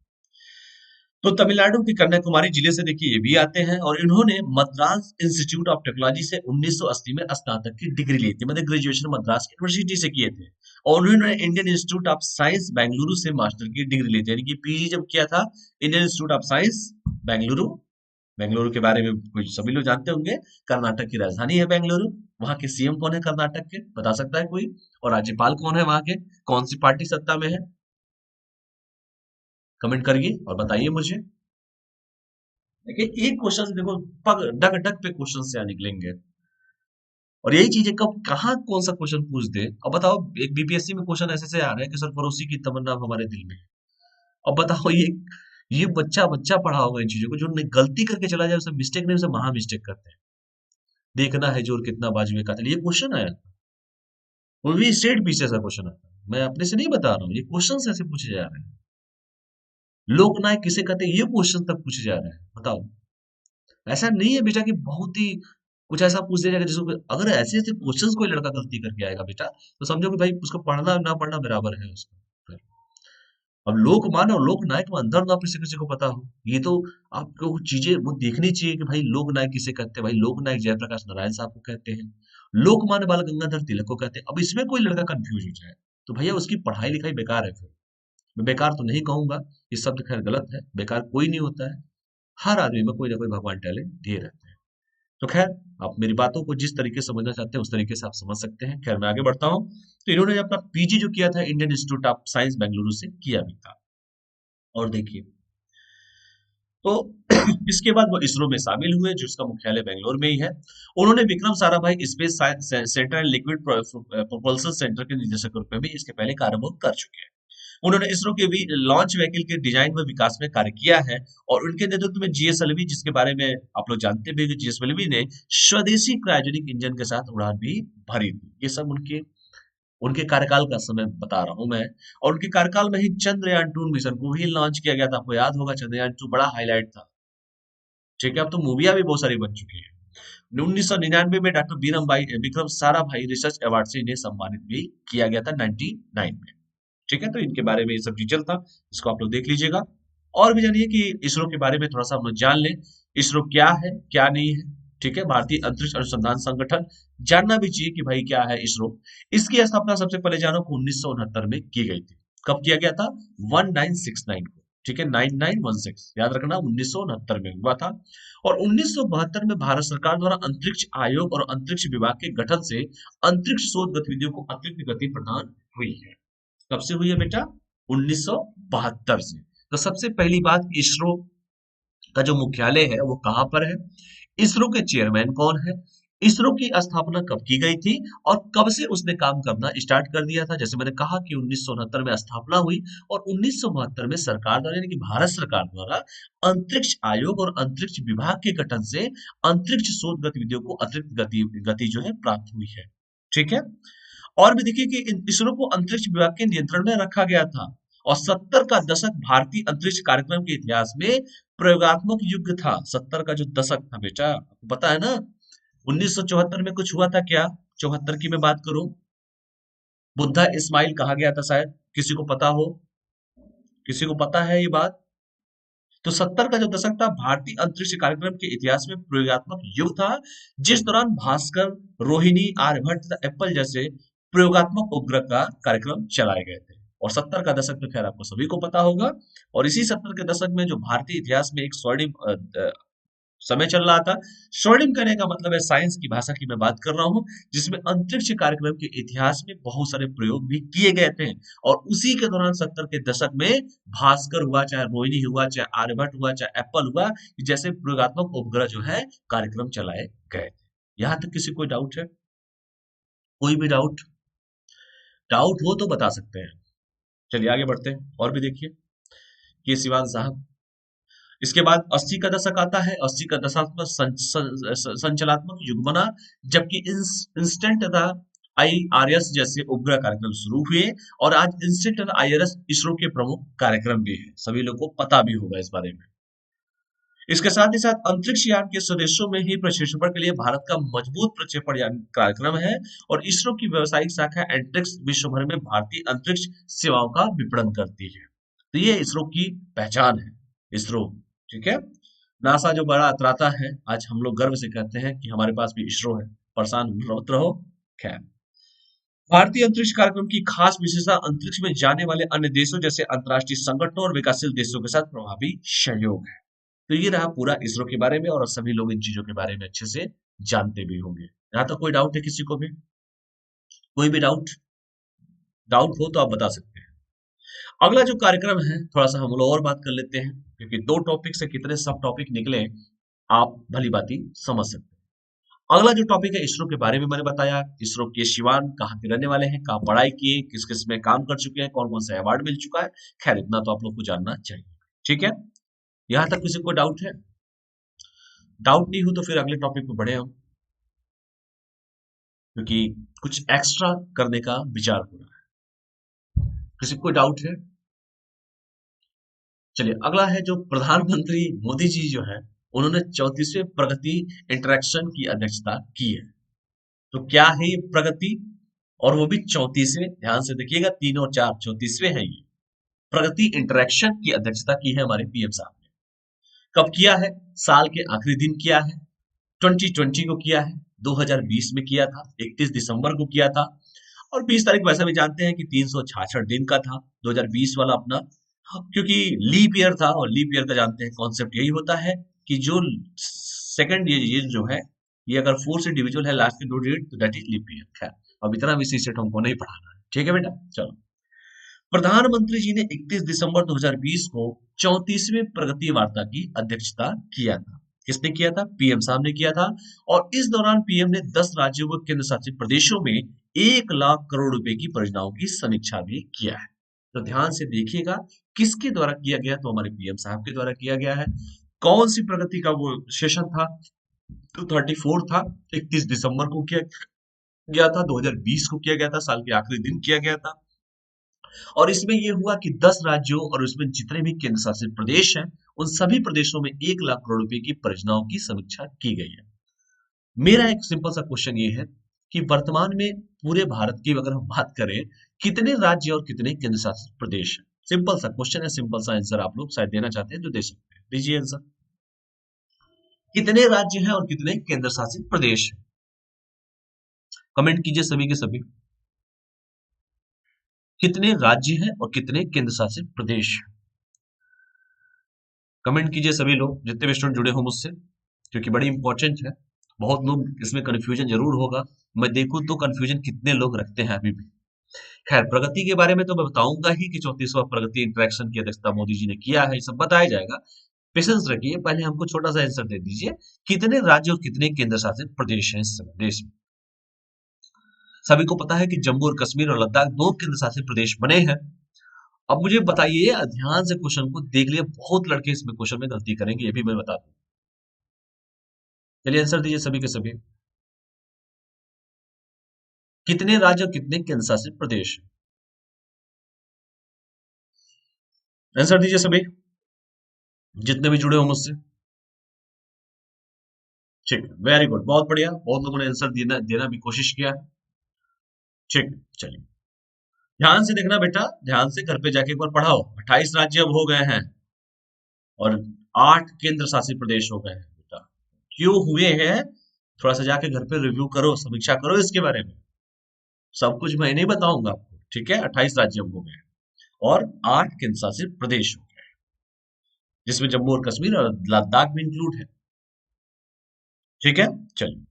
तो तमिलनाडु के कन्याकुमारी जिले से देखिए ये भी आते हैं और इन्होंने मद्रास इंस्टीट्यूट ऑफ टेक्नोलॉजी से 1980 में स्नातक की डिग्री ली थी, मतलब ग्रेजुएशन मद्रास यूनिवर्सिटी से किए थे। और उन्होंने Indian institute of science Bengaluru से मास्टर की डिग्री ली थी, यानी कि पीजी जब किया था Indian institute of science Bengaluru. Bengaluru के बारे में कोई सभी लोग जानते होंगे, कर्नाटक की राजधानी है बेंगलुरु। वहां के सीएम कौन है कर्नाटक के, बता सकता है कोई? और राज्यपाल कौन है वहां के, कौन सी पार्टी सत्ता में है? कमेंट करिए और बताइए मुझे। देखिए एक क्वेश्चन से देखो, पग डग डग पे क्वेश्चन से निकलेंगे। और यही चीजें कब कहाँ कौन सा क्वेश्चन पूछ दे। अब बताओ, एक बीपीएससी में क्वेश्चन ऐसे से आ रहा है कि सरफरोशी की तमन्ना अब हमारे दिल में है। अब बताओ ये बच्चा बच्चा पढ़ा होगा इन चीजों को, जो गलती करके चला जाए उसे मिस्टेक नहीं, उसे महा मिस्टेक करते हैं। देखना है जोर कितना बाजू कातिल, ये क्वेश्चन आया था। वो भी स्टेट पीछे ऐसा क्वेश्चन आता है, मैं अपने से नहीं बता रहा हूँ, ये क्वेश्चन ऐसे पूछे जा रहे हैं। लोकनायक किसे कहते हैं, ये क्वेश्चन तक पूछे जा रहे हैं, बताओ। ऐसा नहीं है बेटा कि बहुत ही कुछ ऐसा पूछ दिया जाएगा जिसको, अगर ऐसे ऐसे क्वेश्चंस कोई लड़का गलती करके आएगा बेटा, तो समझो कि भाई उसको पढ़ना ना पढ़ना बराबर है उसका। फिर अब लोकमान और लोकनायक में अंदर ना किसी किसी को पता हो, ये तो आपको वो चीजें वो देखनी चाहिए कि भाई लोकनायक किसे कहते हैं। भाई लोकनायक जयप्रकाश नारायण साहब को कहते हैं, लोकमान्य बाल गंगाधर तिलक को कहते हैं। अब इसमें कोई लड़का कंफ्यूज हो जाए तो भैया उसकी पढ़ाई लिखाई बेकार है। फिर मैं बेकार तो नहीं कहूंगा, ये शब्द खैर गलत है, बेकार कोई नहीं होता है। हर आदमी में कोई ना कोई भगवान टैलेंट दिए रहते हैं। तो खैर, आप मेरी बातों को जिस तरीके से समझना चाहते हैं उस तरीके से आप समझ सकते हैं। खैर मैं आगे बढ़ता हूँ। तो इन्होंने अपना पीजी जो किया था Indian institute of science Bengaluru से किया भी था। और देखिए, तो इसके बाद वो इसरो में शामिल हुए, जिसका मुख्यालय बेंगलोर में ही है। उन्होंने Vikram Sarabhai space centre and liquid propulsion centre के निदेशक के रूप में भी इसके पहले कार्य कर चुके हैं। उन्होंने इसरो के भी लॉन्च व्हीकल के डिजाइन व विकास में कार्य किया है। और उनके नेतृत्व में जीएसएलवी, जिसके बारे में आप लोग जानते भी, जीएसएलवी ने स्वदेशी क्रायोजेनिक इंजन के साथ उड़ान भी भरी थी। ये सब उनके उनके कार्यकाल का समय बता रहा हूं मैं। और उनके कार्यकाल में ही चंद्रयान 2 मिशन को भी लॉन्च किया गया था। आपको याद होगा चंद्रयान 2 बड़ा हाईलाइट था। ठीक है, अब तो मूवियां भी बहुत सारी बन चुकी है। 1999 में doctor Vikram Sarabhai research award से इन्हें सम्मानित भी किया गया था 99 में। ठीक है, तो इनके बारे में ये सब डिटेल था, इसको आप लोग देख लीजिएगा। और भी जानिए कि इसरो के बारे में थोड़ा सा हम लोग जान लें। इसरो क्या है क्या नहीं है। ठीक है, भारतीय अंतरिक्ष अनुसंधान संगठन, जानना भी चाहिए कि भाई क्या है इसरो। इसकी स्थापना सबसे पहले जानो को 1969 में की गई थी। कब किया गया था? 1969 को। ठीक है, 9916 याद रखना, 1969 में हुआ था। और 1972 में भारत सरकार द्वारा अंतरिक्ष आयोग और अंतरिक्ष विभाग के गठन से अंतरिक्ष शोध गतिविधियों को अतिरिक्त गति प्रदान हुई है। कब से हुई है बेटा? 1972 से। तो सबसे पहली बात, इसरो का जो मुख्यालय है वो कहां पर है, इसरो के चेयरमैन कौन है, इसरो की स्थापना कब की गई थी और कब से उसने काम करना स्टार्ट कर दिया था। जैसे मैंने कहा कि 1969 में स्थापना हुई और 1972 में सरकार द्वारा, यानी कि भारत सरकार द्वारा अंतरिक्ष आयोग और अंतरिक्ष विभाग के गठन से अंतरिक्ष शोध गतिविधियों को अतिरिक्त गति जो है प्राप्त हुई है। ठीक है, और भी देखिए कि इसरो को अंतरिक्ष विभाग के नियंत्रण में रखा गया था। और 70 का दशक भारतीय अंतरिक्ष कार्यक्रम के इतिहास में प्रयोगात्मक युग था। 70 का जो दशक था बेटा, आपको पता है ना, 1974 में कुछ हुआ था क्या? 74 की मैं बात करूं, बुद्धा इस्माइल कहा गया था शायद, किसी को पता हो? किसी को पता है ये बात? तो 70 का जो दशक था भारतीय अंतरिक्ष कार्यक्रम के इतिहास में प्रयोगात्मक युग था, जिस दौरान भास्कर, रोहिणी, आर्यभट्ट तथा एप्पल जैसे प्रयोगात्मक उपग्रह का कार्यक्रम चलाए गए थे। और 70 का दशक तो खैर आपको सभी को पता होगा। और इसी 70 के दशक में जो भारतीय इतिहास में एक स्वर्णिम समय चल रहा था। स्वर्णिम कहने का मतलब है साइंस की भाषा की मैं बात कर रहा हूँ, जिसमें अंतरिक्ष कार्यक्रम के इतिहास में बहुत सारे प्रयोग भी किए गए थे। और उसी के दौरान 70 के दशक में भास्कर हुआ, चाहे रोहिणी हुआ, चाहे आर्यभट्ट हुआ, चाहे एप्पल हुआ, जैसे प्रयोगात्मक उपग्रह जो है कार्यक्रम चलाए गए थे। यहाँ तक किसी कोई डाउट है? कोई भी डाउट? डाउट हो तो बता सकते हैं। चलिए आगे बढ़ते हैं और भी देखिए। ये शिवान साहब, इसके बाद 80 का दशक आता है। 80 का दशक में संचलात्मक युग बना, जबकि इंस्टेंट तथा आईआरएस जैसे उपग्रह कार्यक्रम शुरू हुए। और आज इंस्टेंट तथा आईआरएस इसरो के प्रमुख कार्यक्रम भी है, सभी लोगों को पता भी होगा इस बारे में। इसके साथ ही साथ अंतरिक्ष यान के स्वदेशों में ही प्रक्षेपण के लिए भारत का मजबूत प्रक्षेपण यान कार्यक्रम है। और इसरो की व्यावसायिक शाखा एंट्रिक्स विश्व भर में भारतीय अंतरिक्ष सेवाओं का विपणन करती है। तो ये इसरो की पहचान है। इसरो, ठीक है। नासा जो बड़ा अतराता है, आज हम लोग गर्व से कहते हैं कि हमारे पास भी इसरो है। परेशान मत रहो। खैर, भारतीय अंतरिक्ष कार्यक्रम की खास विशेषता अंतरिक्ष में जाने वाले अन्य देशों जैसे अंतर्राष्ट्रीय संगठनों और विकासशील देशों के साथ प्रभावी सहयोग है। तो ये रहा पूरा इसरो के बारे में, और सभी लोग इन चीजों के बारे में अच्छे से जानते भी होंगे। यहाँ तक कोई डाउट है किसी को भी? कोई भी डाउट? डाउट हो तो आप बता सकते हैं। अगला जो कार्यक्रम है, थोड़ा सा हम लोग और बात कर लेते हैं, क्योंकि 2 टॉपिक से कितने सब टॉपिक निकले आप भली बात समझ सकते हैं। अगला जो टॉपिक है इसरो के बारे में मैंने बताया। इसरो के शिवान कहाँ के रहने वाले हैं, कहाँ पढ़ाई किए, किस किस में काम कर चुके हैं, कौन कौन सा अवार्ड मिल चुका है। खैर इतना तो आप लोग को जानना चाहिए। ठीक है, यहाँ तक किसी को डाउट है? डाउट नहीं हो तो फिर अगले टॉपिक पे बढ़े हम, क्योंकि कुछ एक्स्ट्रा करने का विचार हो रहा है। किसी को डाउट है? चलिए अगला है जो प्रधानमंत्री मोदी जी जो है, उन्होंने 34वें प्रगति इंटरेक्शन की अध्यक्षता की है। तो क्या है ये प्रगति? और वो भी 34वें, ध्यान से देखिएगा, 3 और 4 34वें है ये। प्रगति इंटरेक्शन की अध्यक्षता की है हमारे पीएम साहब ने। कब किया है? साल के आखिरी दिन किया है, 2020 को किया है, 2020 में किया था, 31 दिसंबर को किया था। और 20 तारीख वैसा भी जानते हैं कि 366 दिन का था 2020 वाला अपना, क्योंकि लीप ईयर था। और लीप ईयर का जानते हैं कॉन्सेप्ट यही होता है कि जो सेकंड ये जो है, ये अगर 4 से डिविजिबल है लास्ट के 2 डिजिट, तो दैट इज लीप ईयर। खैर अब इतना भी सीसेट हमको नहीं पढ़ाना है, ठीक है बेटा। चलो, प्रधानमंत्री जी ने 31 दिसंबर 2020 को 34वें प्रगति वार्ता की अध्यक्षता किया था। किसने किया था? पीएम साहब ने किया था। और इस दौरान पीएम ने 10 राज्यों व केंद्र शासित प्रदेशों में 1 लाख करोड़ रुपए की परियोजनाओं की समीक्षा भी किया है। तो ध्यान से देखिएगा किसके द्वारा किया गया, तो हमारे पीएम साहब के द्वारा किया गया है। कौन सी प्रगति का वो सेशन था? तो 34 था, 31 दिसंबर को किया गया था, 2020 को किया गया था, साल के आखिरी दिन किया गया था। और इसमें यह हुआ कि 10 राज्यों और उसमें जितने भी केंद्र शासित प्रदेश हैं, उन सभी प्रदेशों में 1 लाख करोड़ रुपए की परियोजनाओं की समीक्षा की गई है। मेरा एक सिंपल सा क्वेश्चन ये है कि वर्तमान में पूरे भारत की अगर हम बात करें, कितने राज्य और कितने केंद्र शासित प्रदेश हैं? सिंपल सा क्वेश्चन है, सिंपल सा आंसर आप लोग शायद देना चाहते हैं तो दे सकते हैं। दीजिए आंसर। कितने राज्य हैं और कितने केंद्र शासित प्रदेश हैं? कमेंट कीजिए सभी के सभी। कितने राज्य हैं और कितने केंद्र शासित प्रदेश हैं? कमेंट कीजिए सभी लोग, जितने भी स्टूडेंट जुड़े हो मुझसे, क्योंकि बड़ी इंपॉर्टेंट है। बहुत लोग इसमें कंफ्यूजन जरूर होगा, मैं देखूं तो कंफ्यूजन कितने लोग रखते हैं अभी भी। खैर प्रगति के बारे में तो मैं बताऊंगा ही कि 34वां प्रगति इंटरेक्शन की अध्यक्षता मोदी जी ने किया है, ये सब बताया जाएगा। पेशेंस रखिए, पहले हमको छोटा सा आंसर दे दीजिए, कितने राज्य और कितने केंद्र शासित प्रदेश हैं इस समय देश में? सभी को पता है कि जम्मू और कश्मीर और लद्दाख 2 केंद्र शासित प्रदेश बने हैं। अब मुझे बताइए, ध्यान से क्वेश्चन को देख लिए, बहुत लड़के इसमें क्वेश्चन में गलती करेंगे, ये भी मैं बता दूं। चलिए आंसर दीजिए सभी के सभी। कितने राज्य और कितने केंद्र शासित प्रदेश? आंसर दीजिए सभी, जितने भी जुड़े हो मुझसे। ठीक है, वेरी गुड, बहुत बढ़िया, बहुत लोगों ने आंसर देना देना भी कोशिश किया है। ठीक है, चलिए ध्यान से देखना बेटा, ध्यान से घर पे जाके एक बार पढ़ाओ। 28 राज्य अब हो गए हैं और 8 केंद्र शासित प्रदेश हो गए हैं बेटा। क्यों हुए हैं? थोड़ा सा जाके घर पे रिव्यू करो, समीक्षा करो इसके बारे में। सब कुछ मैं नहीं बताऊंगा आपको, ठीक है? 28 राज्य हो गए हैं और 8 केंद्र शासित प्रदेश हो गए हैं, जिसमें जम्मू और कश्मीर और लद्दाख भी इंक्लूड है। ठीक है, चलिए।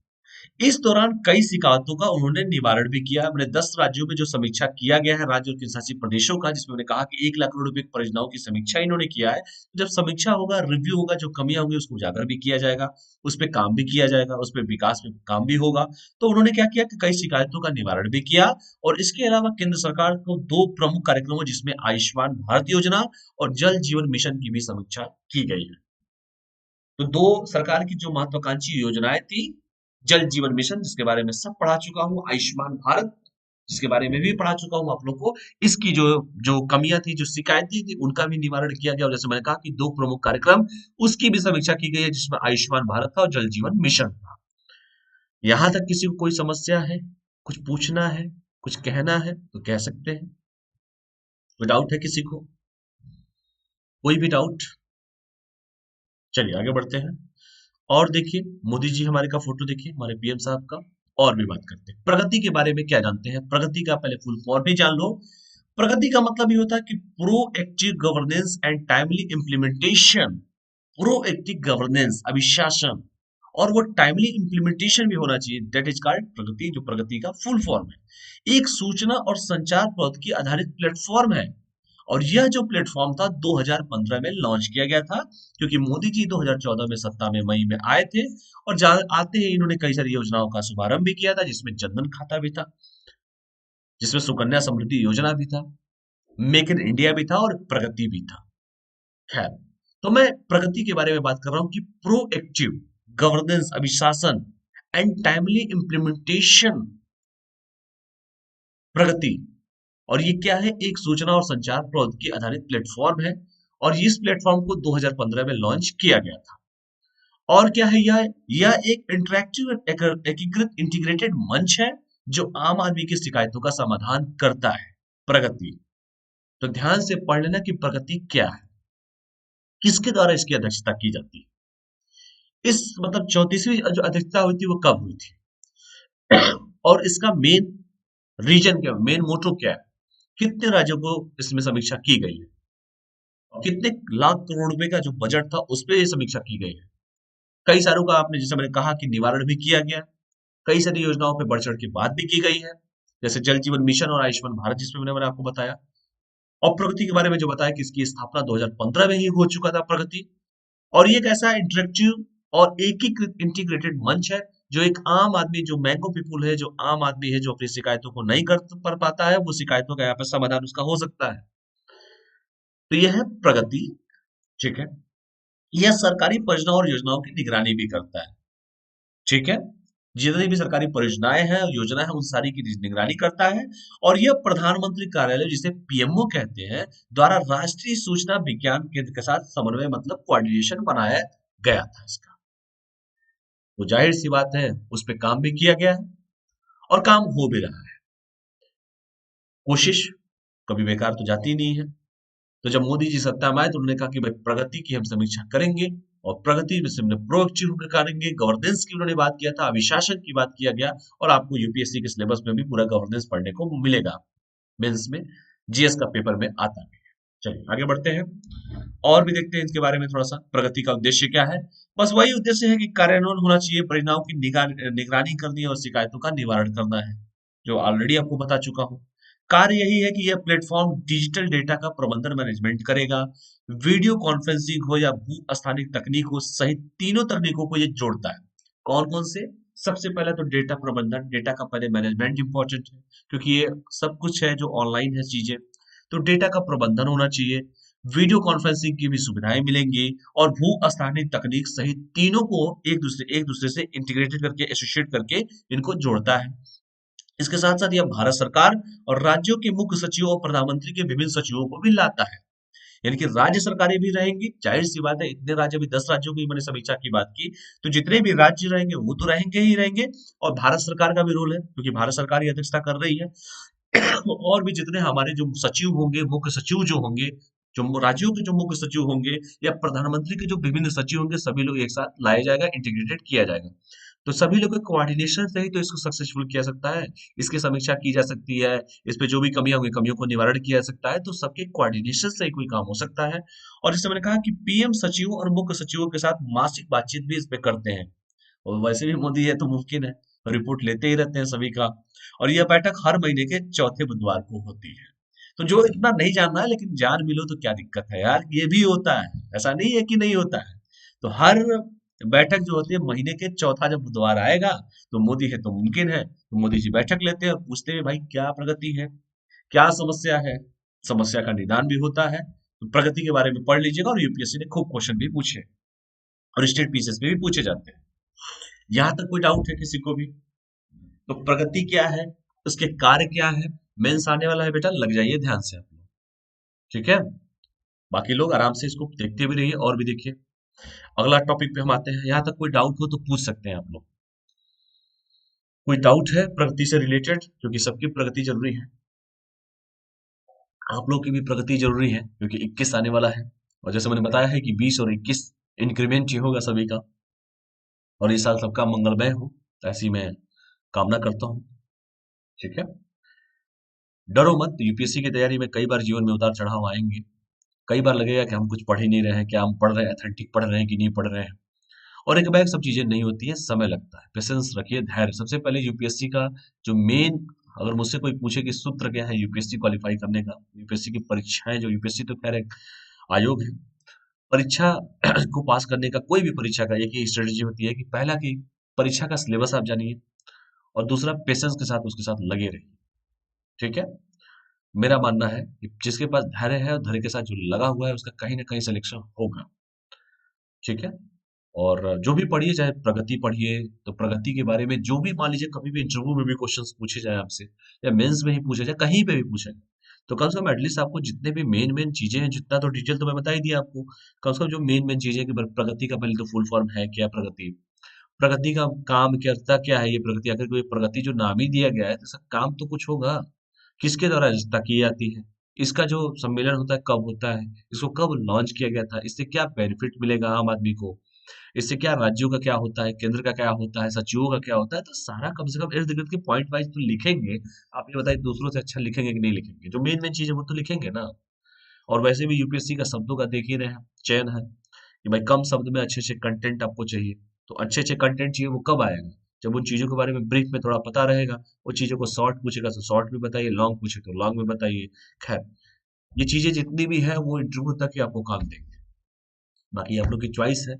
इस दौरान कई शिकायतों का उन्होंने निवारण भी किया। हमने 10 राज्यों में जो समीक्षा किया गया है राज्य और केंद्र शासित प्रदेशों का, जिसमें उन्होंने कहा कि 1 लाख करोड़ रुपए की परियोजनाओं की समीक्षा इन्होंने किया है। जब समीक्षा होगा, रिव्यू होगा, जो कमियां होंगी उसको उजागर भी किया जाएगा, उस पर काम भी किया जाएगा, उस पर विकास में काम भी होगा। तो उन्होंने क्या किया कि कई शिकायतों का निवारण भी किया। और इसके अलावा केंद्र सरकार को 2 प्रमुख कार्यक्रमों, जिसमें आयुष्मान भारत योजना और जल जीवन मिशन की भी समीक्षा की गई है। तो 2 सरकार की जो महत्वाकांक्षी योजनाएं थी, जल जीवन मिशन जिसके बारे में सब पढ़ा चुका हूँ, आयुष्मान भारत जिसके बारे में भी पढ़ा चुका हूँ आप लोग को। इसकी जो जो कमियां थी, जो शिकायतें थी, उनका भी निवारण किया गया। और जैसे मैंने कहा कि 2 प्रमुख कार्यक्रम, उसकी भी समीक्षा की गई है, जिसमें आयुष्मान भारत था और जल जीवन मिशन था। यहाँ तक किसी को कोई समस्या है, कुछ पूछना है, कुछ कहना है तो कह सकते हैं। कोई डाउट है किसी को? कोई भी डाउट? चलिए आगे बढ़ते हैं। और देखिए, मोदी जी हमारे का फोटो देखिए, हमारे पीएम साहब का। और भी बात करते हैं प्रगति के बारे में। क्या जानते हैं प्रगति का? पहले फुल फॉर्म ही जान लो। प्रगति का मतलब ये होता है कि proactive governance and timely implementation. Proactive governance, अभिशासन, और वो टाइमली इम्प्लीमेंटेशन भी होना चाहिए। दैट इज कॉल्ड प्रगति, जो प्रगति का फुल फॉर्म है। एक सूचना और संचार प्रौद्योगिकी आधारित प्लेटफॉर्म है। और यह जो प्लेटफॉर्म था 2015 में लॉन्च किया गया था, क्योंकि मोदी जी 2014 में सत्ता में मई में आए थे। और आते ही इन्होंने कई सारी योजनाओं का शुभारंभ भी किया था, जिसमें जनधन खाता भी था, जिसमें सुकन्या समृद्धि योजना भी था, मेक इन इंडिया भी था और प्रगति भी था। खैर, तो मैं प्रगति के बारे में बात कर रहा हूं कि प्रोएक्टिव गवर्नेंस, अभिशासन एंड टाइमली इम्प्लीमेंटेशन, प्रगति। और ये क्या है? एक सूचना और संचार प्रौद्योगिकी आधारित प्लेटफॉर्म है। और इस प्लेटफॉर्म को 2015 में लॉन्च किया गया था। और क्या है यह एक इंटरैक्टिव एकीकृत इंटीग्रेटेड मंच है, जो आम आदमी की शिकायतों का समाधान करता है। प्रगति, तो ध्यान से पढ़ लेना कि प्रगति क्या है, किसके द्वारा इसकी अध्यक्षता की जाती है। इस मतलब 34वीं जो अध्यक्षता हुई थी वो कब हुई थी और इसका मेन रीजन क्या, मेन मोटो क्या है, कितने राज्यों को इसमें समीक्षा की गई है, और कितने लाख करोड़ रुपए का जो बजट था उस पर यह समीक्षा की गई है। कई सारों का आपने, जैसे मैंने कहा कि निवारण भी किया गया, कई सारी योजनाओं पे बढ़ चढ़ के बात भी की गई है, जैसे जल जीवन मिशन और आयुष्मान भारत, जिसमें मैंने आपको बताया। और प्रगति के बारे में जो बताया कि इसकी स्थापना 2015 में ही हो चुका था प्रगति। और ये एक ऐसा इंटरेक्टिव और एकीकृत इंटीग्रेटेड मंच है, जो एक आम आदमी, जो मैंगो पीपुल है, जो आम आदमी है, जो अपनी शिकायतों को नहीं कर पाता है, वो शिकायतों का यहाँ पर समाधान उसका हो सकता है। तो यह है प्रगति। ठीक है, यह सरकारी परियोजनाओं और योजनाओं की निगरानी भी करता है। ठीक है, जितनी भी सरकारी परियोजनाएं हैं, योजना है, उन सारी की निगरानी करता है। और यह प्रधानमंत्री कार्यालय, जिसे पीएमओ कहते हैं, द्वारा राष्ट्रीय सूचना विज्ञान केंद्र के साथ समन्वय, मतलब कोऑर्डिनेशन बनाया गया था इसका। तो जाहिर सी बात है, उस पर काम भी किया गया है और काम हो भी रहा है। कोशिश कभी बेकार तो जाती नहीं है। तो जब मोदी जी सत्ता में आए तो उन्होंने कहा कि भाई प्रगति की हम समीक्षा करेंगे, और प्रगति में से हमने प्रोएक्टिव होकर करेंगे। गवर्नेंस की उन्होंने बात किया था, अभिशासन की बात किया गया। और आपको यूपीएससी के सिलेबस में भी पूरा गवर्नेंस पढ़ने को मिलेगा, मेंस में, जीएस का पेपर में आता है। चलिए आगे बढ़ते हैं और भी देखते हैं इसके बारे में थोड़ा सा। प्रगति का उद्देश्य क्या है? बस वही उद्देश्य है कि कार्यान्वयन होना चाहिए, परियोजनाओं की निगरानी करनी है और शिकायतों का निवारण करना है, जो ऑलरेडी आपको बता चुका हूँ। कार्य यही है कि यह प्लेटफॉर्म डिजिटल डेटा का प्रबंधन, मैनेजमेंट करेगा। वीडियो कॉन्फ्रेंसिंग हो या भू स्थानिक तकनीक हो, सहित तीनों तकनीकों को ये जोड़ता है। कौन कौन से? सबसे पहले तो डेटा प्रबंधन, डेटा का पहले मैनेजमेंट इंपॉर्टेंट है, क्योंकि ये सब कुछ है जो ऑनलाइन है चीजें। तो डेटा का प्रबंधन होना चाहिए, वीडियो कॉन्फ्रेंसिंग की भी सुविधाएं मिलेंगी, और भू स्थानिक तकनीक सहित तीनों को एक दूसरे से इंटीग्रेटेड करके, एसोसिएट करके इनको जोड़ता है। इसके साथ साथ यह भारत सरकार और राज्यों के मुख्य सचिवों और प्रधानमंत्री के विभिन्न सचिवों को भी लाता है। यानी कि राज्य सरकारें भी रहेंगी। जाहिर सी बात है, इतने राज्य, भी 10 राज्यों की मैंने समीक्षा की बात की, तो जितने भी राज्य रहेंगे वो तो रहेंगे ही रहेंगे। और भारत सरकार का भी रोल है, क्योंकि भारत सरकार ही अध्यक्षता कर रही है। और भी जितने हमारे जो सचिव होंगे, मुख्य सचिव जो होंगे, जो राज्यों के जो मुख्य सचिव होंगे या प्रधानमंत्री के जो विभिन्न सचिव होंगे, सभी लोग एक साथ लाया जाएगा, इंटीग्रेटेड किया जाएगा। तो सभी लोगों के कोऑर्डिनेशन से ही तो इसको सक्सेसफुल किया सकता है। इसकी समीक्षा की जा सकती है, इस पे जो भी कमियां होंगी कमियों को निवारण किया जा सकता है, तो सबके कोऑर्डिनेशन से ही कोई काम हो सकता है। और जैसे मैंने कहा कि पीएम सचिवों और मुख्य सचिवों के साथ मासिक बातचीत भी इस पे करते हैं। और वैसे भी मोदी है तो मुमकिन है, रिपोर्ट लेते ही रहते हैं सभी का। और यह बैठक हर महीने के चौथे बुधवार को होती है। तो जो इतना नहीं जानना है, लेकिन जान भी लो तो क्या दिक्कत है यार, ये भी होता है, ऐसा नहीं है कि नहीं होता है। तो हर बैठक जो होती है महीने के चौथा जब बुधवार आएगा, तो मोदी है तो मुमकिन है, तो मोदी जी बैठक लेते हैं और पूछते हैं भाई क्या प्रगति है, क्या समस्या है। समस्या का निदान भी होता है। तो प्रगति के बारे में पढ़ लीजिएगा, और यूपीएससी ने खूब क्वेश्चन भी पूछे और स्टेट पीसीएस में भी पूछे जाते हैं। यहाँ तक कोई डाउट है किसी को भी? तो प्रगति क्या है, उसके कार्य क्या है, मेंस आने वाला है बेटा, लग जाइए ध्यान से आप लोग। ठीक है, बाकी लोग आराम से इसको देखते भी रहिए और भी देखिए। अगला टॉपिक पे हम आते हैं। यहाँ तक कोई डाउट हो तो पूछ सकते हैं आप लोग। कोई डाउट है प्रगति से रिलेटेड? क्योंकि सबकी प्रगति जरूरी है, आप लोग की भी प्रगति जरूरी है, क्योंकि 21 आने वाला है। और जैसे मैंने बताया है कि 20 और 21 इंक्रीमेंट ही होगा सभी का, और इस साल सबका मंगलमय हो, ऐसी मैं कामना करता हूँ। ठीक है, डरो मत, यूपीएससी की तैयारी में कई बार जीवन में उतार चढ़ाव आएंगे। कई बार लगेगा कि हम कुछ पढ़ ही नहीं रहे हैं, क्या हम पढ़ रहे हैं, अथेंटिक पढ़ रहे हैं कि नहीं पढ़ रहे हैं। और एक बैग सब चीजें नहीं होती है, समय लगता है, पेशेंस रखिए, धैर्य। सबसे पहले यूपीएससी का जो मेन, अगर मुझसे कोई पूछे कि सूत्र क्या है यूपीएससी क्वालिफाई करने का, यूपीएससी की परीक्षाएं, जो यूपीएससी तो खैर एक आयोग है, परीक्षा को पास करने का, कोई भी परीक्षा का एक ही स्ट्रेटेजी होती है कि पहला कि परीक्षा का सिलेबस आप जानिए, और दूसरा पेशेंस के साथ उसके साथ लगे रहिए। ठीक है, मेरा मानना है कि जिसके पास धैर्य है और धैर्य के साथ जो लगा हुआ है, उसका कहीं ना कहीं सिलेक्शन होगा। ठीक है, और जो भी पढ़िए, चाहे प्रगति पढ़िए, तो प्रगति के बारे में जो भी, मान लीजिए कभी भी इंटरव्यू में भी क्वेश्चंस पूछे जाए आपसे, या मेंस में ही पूछे जाए, कहीं पे भी पूछे जाए, तो कम से कम एटलीस्ट आपको जितने भी मेन मेन चीजें हैं, जितना तो डिटेल तो मैं बता ही दिया आपको, कम से कम जो मेन मेन चीजें कि प्रगति का पहले तो फुल फॉर्म है क्या, प्रगति, प्रगति का काम करता क्या है, ये प्रगति, अगर कोई प्रगति जो नाम ही दिया गया है तो इसका काम तो कुछ होगा। किसके द्वारा रचना की जाती है, इसका जो सम्मेलन होता है कब होता है, इसको कब लॉन्च किया गया था, इससे क्या बेनिफिट मिलेगा आम आदमी को, इससे क्या राज्यों का क्या होता है, केंद्र का क्या होता है, सचिवों का क्या होता है, तो सारा कम से कम इर्द गिर्द के पॉइंट वाइज तो लिखेंगे। आप ये बताइए दूसरों से अच्छा लिखेंगे कि नहीं लिखेंगे? जो मेन मेन चीज है वो तो लिखेंगे ना। और वैसे भी यूपीएससी का शब्दों का देख ही रहे हैं, चयन है कि भाई कम शब्द में अच्छे अच्छे कंटेंट आपको चाहिए। तो अच्छे अच्छे कंटेंट चाहिए, वो कब आएगा? जब उन चीजों के बारे में ब्रीफ में थोड़ा पता रहेगा। वो चीजों को शॉर्ट पूछेगा तो शॉर्ट में बताइए, लॉन्ग पूछे तो लॉन्ग में बताइए। खैर, ये चीजें जितनी भी है वो इंटरव्यू तक ही आपको काम देंगे, बाकी आप लोग की चॉइस है,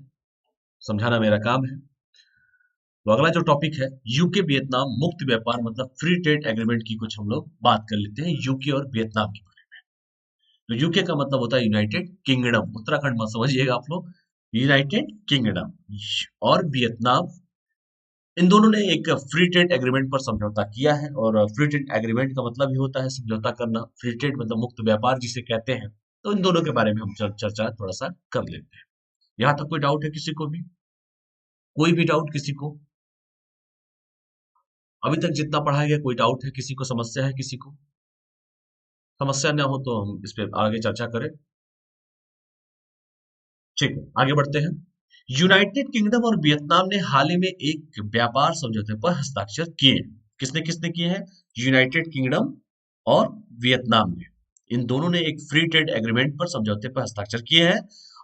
समझाना मेरा काम है। तो अगला जो टॉपिक है, यूके वियतनाम मुक्त व्यापार मतलब फ्री ट्रेड एग्रीमेंट की कुछ हम लोग बात कर लेते हैं, यूके और वियतनाम की। तो यूके का मतलब होता है यूनाइटेड किंगडम, उत्तराखंड मत समझिएगा आप लोग, यूनाइटेड किंगडम। और वियतनाम, इन दोनों ने एक फ्री ट्रेड एग्रीमेंट पर समझौता किया है। और फ्री ट्रेड एग्रीमेंट का मतलब ही होता है समझौता करना, फ्री ट्रेड मतलब मुक्त व्यापार जिसे कहते हैं। तो इन दोनों के बारे में हम चर्चा थोड़ा सा कर लेते हैं। यहाँ तक कोई डाउट है किसी को भी? कोई भी डाउट किसी को? अभी तक जितना पढ़ाया गया, कोई डाउट है किसी को, समस्या है किसी को? समस्या ना हो तो हम इस पे आगे चर्चा करें। ठीक है, आगे बढ़ते हैं। यूनाइटेड किंगडम और वियतनाम ने हाल ही में एक व्यापार समझौते पर हस्ताक्षर किए हैं। किसने किसने किए हैं? यूनाइटेड किंगडम और वियतनाम ने, इन दोनों ने एक फ्री ट्रेड एग्रीमेंट पर समझौते पर हस्ताक्षर किए हैं।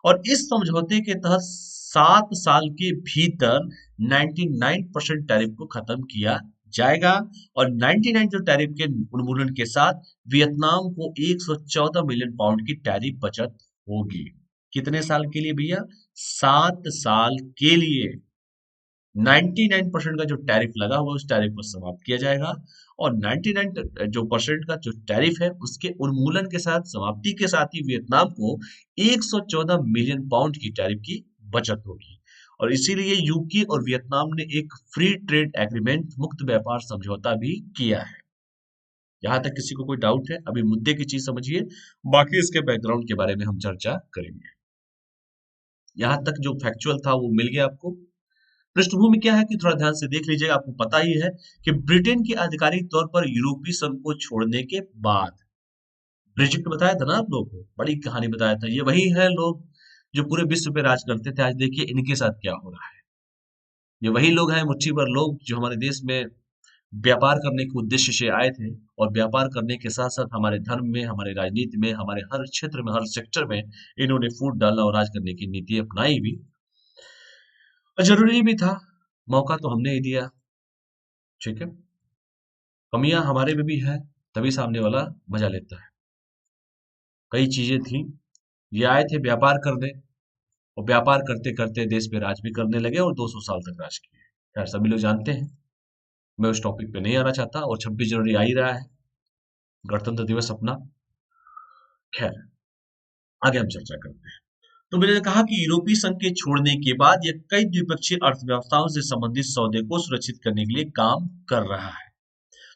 और इस समझौते के तहत 7 साल के भीतर 99% टैरिफ को खत्म किया जाएगा। और 99 जो टैरिफ के उन्मूलन के साथ वियतनाम को 114 मिलियन पाउंड की टैरिफ बचत होगी। कितने साल के लिए भैया? 7 साल के लिए 99% का जो टैरिफ लगा हुआ उस टैरिफ को समाप्त किया जाएगा। और 99 जो परसेंट का जो टैरिफ है उसके उन्मूलन के साथ, समाप्ति के साथ ही वियतनाम को 114 मिलियन पाउंड की टैरिफ की बचत होगी। और इसीलिए यूके और वियतनाम ने एक फ्री ट्रेड एग्रीमेंट, मुक्त व्यापार समझौता भी किया है। यहाँ तक किसी को कोई डाउट है? अभी मुद्दे की चीज समझिए, बाकी इसके बैकग्राउंड के बारे में हम चर्चा करेंगे। यहाँ तक जो फैक्चुअल था वो मिल गया आपको। पृष्ठभूमि क्या है कि थोड़ा ध्यान से देख लीजिएगा, आपको पता ही है कि ब्रिटेन की आधिकारिक तौर पर यूरोपीय संघ को छोड़ने के बाद, ब्रिजिट बताया था ना आप लोगों को, बड़ी कहानी बताया था। ये वही है लोग जो पूरे विश्व पे राज करते थे। आज देखिए इनके साथ क्या हो रहा है। ये वही लोग हैं, मुट्ठी भर लोग, जो हमारे देश में व्यापार करने के उद्देश्य से आए थे, और व्यापार करने के साथ साथ हमारे धर्म में, हमारे राजनीति में, हमारे हर क्षेत्र में, हर सेक्टर में इन्होंने फूट डालना और राज करने की नीति अपनाई भी, और जरूरी भी था। मौका तो हमने ही दिया। ठीक है, कमियां हमारे में भी है, तभी सामने वाला मजा लेता है। कई चीजें थी, ये आए थे व्यापार करने, और व्यापार करते करते देश पे राज भी करने लगे और 200 साल तक राज किए। खैर सभी लोग जानते हैं, मैं उस टॉपिक पे नहीं आना चाहता। और 26 जनवरी आ ही रहा है, गणतंत्र दिवस अपना। खैर आगे हम चर्चा करते हैं। तो मैंने कहा कि यूरोपीय संघ के छोड़ने के बाद यह कई द्विपक्षीय अर्थव्यवस्थाओं से संबंधित सौदे को सुरक्षित करने के लिए काम कर रहा है।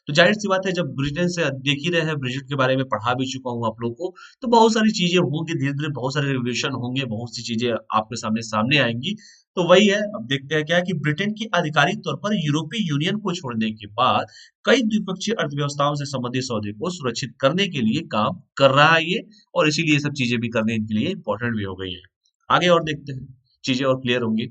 तो जाहिर सी बात है, जब ब्रिटेन से देख ही रहे हैं, ब्रिटेन के बारे में पढ़ा भी चुका हूँ आप लोगों को, तो बहुत सारी चीजें होंगी, धीरे धीरे बहुत सारे रिवोल्यूशन होंगे, बहुत सी चीजें आपके सामने सामने आएंगी। तो वही है, अब देखते हैं क्या है कि ब्रिटेन की आधिकारिक तौर पर यूरोपीय यूनियन को छोड़ने के बाद कई द्विपक्षीय अर्थव्यवस्थाओं से संबंधित सौदे को सुरक्षित करने के लिए काम कर रहा है ये, और इसीलिए ये सब चीजें भी करने के लिए इंपॉर्टेंट भी हो गई है। आगे और देखते हैं, चीजें और क्लियर होंगी।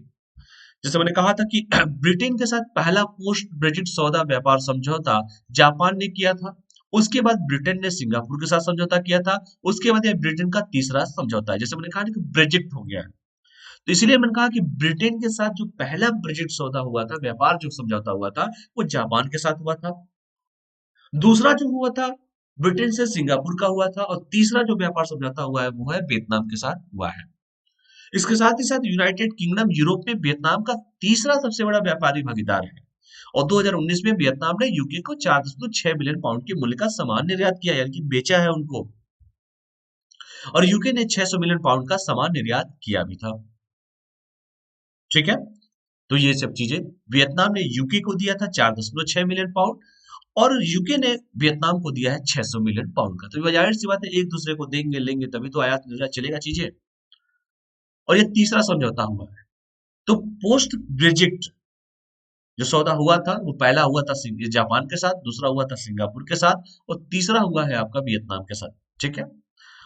जैसे मैंने कहा था कि ब्रिटेन के साथ पहला पोस्ट ब्रेजिट सौदा व्यापार समझौता जापान ने किया था। उसके बाद ब्रिटेन ने सिंगापुर के साथ समझौता किया था। उसके बाद यह ब्रिटेन का तीसरा समझौता है। जैसे मैंने कहा ना कि ब्रेजिट हो गया है, तो इसीलिए मैंने कहा कि ब्रिटेन के साथ जो पहला ब्रेजिट सौदा हुआ था, व्यापार जो समझौता हुआ था, वो जापान के साथ हुआ था। दूसरा जो हुआ था ब्रिटेन से सिंगापुर का हुआ था, और तीसरा जो व्यापार समझौता हुआ है वो है वियतनाम के साथ हुआ है। इसके साथ ही साथ यूनाइटेड किंगडम यूरोप में वियतनाम का तीसरा सबसे बड़ा व्यापारी भागीदार है, और 2019 में वियतनाम ने यूके को 4.6 बिलियन पाउंड के मूल्य का सामान निर्यात किया, यानी कि बेचा है उनको। और यूके ने 600 मिलियन पाउंड का सामान निर्यात किया भी था। ठीक है, तो ये सब चीजें वियतनाम ने यूके को दिया था 4.6 मिलियन पाउंड, और यूके ने वियतनाम को दिया है 600 मिलियन पाउंड का। तो जाहिर सी बात है, एक दूसरे को देंगे लेंगे तभी तो आयात निर्यात चलेगा चीजें। और ये तीसरा समझौता हुआ है। तो पोस्ट ब्रेजिट जो सौदा हुआ था, वो पहला हुआ था जापान के साथ, दूसरा हुआ था सिंगापुर के साथ, और तीसरा हुआ है आपका वियतनाम के साथ। ठीक है,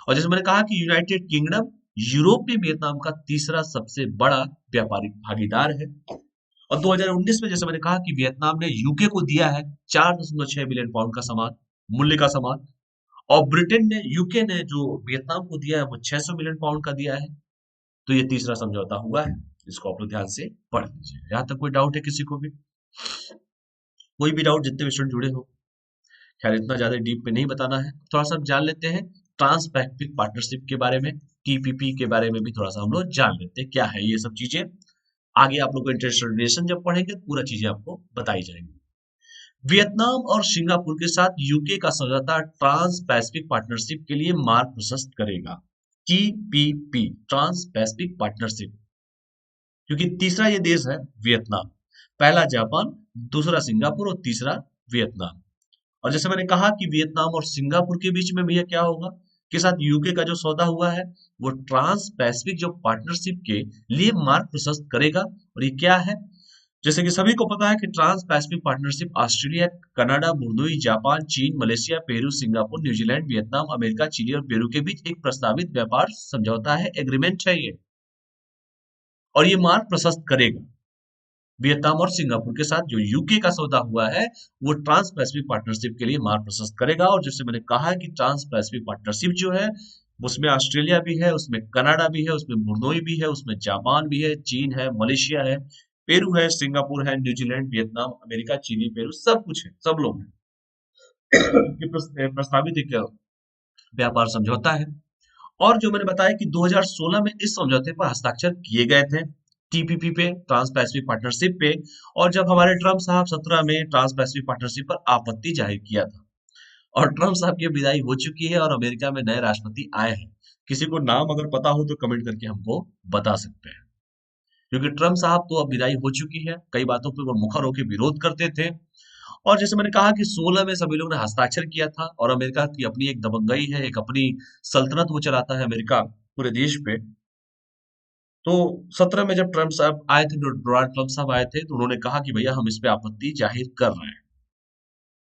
और जैसे मैंने कहा कि यूनाइटेड किंगडम यूरोप में वियतनाम का तीसरा सबसे बड़ा व्यापारिक भागीदार है। और 2019 में जैसे मैंने कहा कि वियतनाम ने यूके को दिया है 4.6 बिलियन पाउंड का सामान, मूल्य का सामान, और ब्रिटेन ने, यूके ने जो वियतनाम को दिया है वो 600 मिलियन पाउंड का दिया है। तो ये तीसरा समझौता हुआ है। इसको आप लोग ध्यान से पढ़ लीजिए। यहाँ तक कोई डाउट है किसी को भी? कोई भी डाउट, जितने भी स्टूडेंट जुड़े हो। खैर इतना ज्यादा डीप में नहीं बताना है, थोड़ा सा हम जान लेते हैं ट्रांस पैसिफिक पार्टनरशिप के बारे में, टीपीपी के बारे में भी थोड़ा सा हम लोग जान लेते हैं क्या है ये सब चीजें। आगे आप लोग को इंटरनेशनल रिलेशन जब पढ़ेंगे तो पूरा चीजें आपको बताई जाएंगी। वियतनाम और सिंगापुर के साथ यूके का समझौता ट्रांस पैसिफिक पार्टनरशिप के लिए मार्ग प्रशस्त करेगा। टीपीपी, ट्रांस पैसिफिक पार्टनरशिप, क्योंकि तीसरा ये देश है वियतनाम, पहला जापान, दूसरा सिंगापुर और तीसरा वियतनाम। और जैसे मैंने कहा कि वियतनाम और सिंगापुर के बीच में भैया क्या होगा, के साथ यूके का जो सौदा हुआ है वो ट्रांस पैसिफिक जो पार्टनरशिप के लिए मार्ग प्रशस्त करेगा। और ये क्या है, जैसे कि सभी को पता है कि trans pacific partnership Australia, Canada, Brunei, Japan, चीन, Malaysia, Peru, Singapore, New Zealand, Vietnam, America, Chile और पेरू के बीच एक प्रस्तावित व्यापार समझौता है, एग्रीमेंट है ये। और ये मार्ग प्रशस्त करेगा वियतनाम और सिंगापुर के साथ। जो यूके का सौदा हुआ है वो ट्रांस पैसिफिक पार्टनरशिप के लिए मार्ग प्रशस्त करेगा। और जैसे मैंने कहा है कि ट्रांस पैसिफिक पार्टनरशिप जो है उसमें ऑस्ट्रेलिया भी है, उसमें कनाडा भी है, उसमें बुर्नोई भी है, उसमें जापान भी है, चीन है, मलेशिया है, पेरू है, सिंगापुर है, New Zealand, Vietnam, America, Chile, Peru, सब कुछ है, सब लोग हैं। ये प्रस्तावित एक व्यापार समझौता है। और जो मैंने बताया कि 2016 में इस समझौते पर हस्ताक्षर किए गए थे, टीपीपी पे, ट्रांस पैसिफिक पार्टनरशिप पे। और जब हमारे ट्रम्प साहब 17 में ट्रांस पैसिफिक पार्टनरशिप पर आपत्ति जाहिर किया था, और ट्रम्प साहब की विदाई हो चुकी है और अमेरिका में नए राष्ट्रपति आए हैं। किसी को नाम अगर पता हो तो कमेंट करके हमको बता सकते हैं, क्योंकि ट्रम्प साहब तो अब विदाई हो चुकी है, कई बातों पर वो मुखर होकर विरोध करते थे। और जैसे मैंने कहा कि 16 में सभी लोगों ने हस्ताक्षर किया था, और अमेरिका की अपनी एक दबंगई है, एक अपनी सल्तनत वो चलाता है अमेरिका पूरे देश पे। तो 17 में जब ट्रम्प साहब आए थे, डोनाल्ड ट्रम्प साहब आए थे, तो उन्होंने कहा कि भैया हम इस पे आपत्ति जाहिर कर रहे हैं।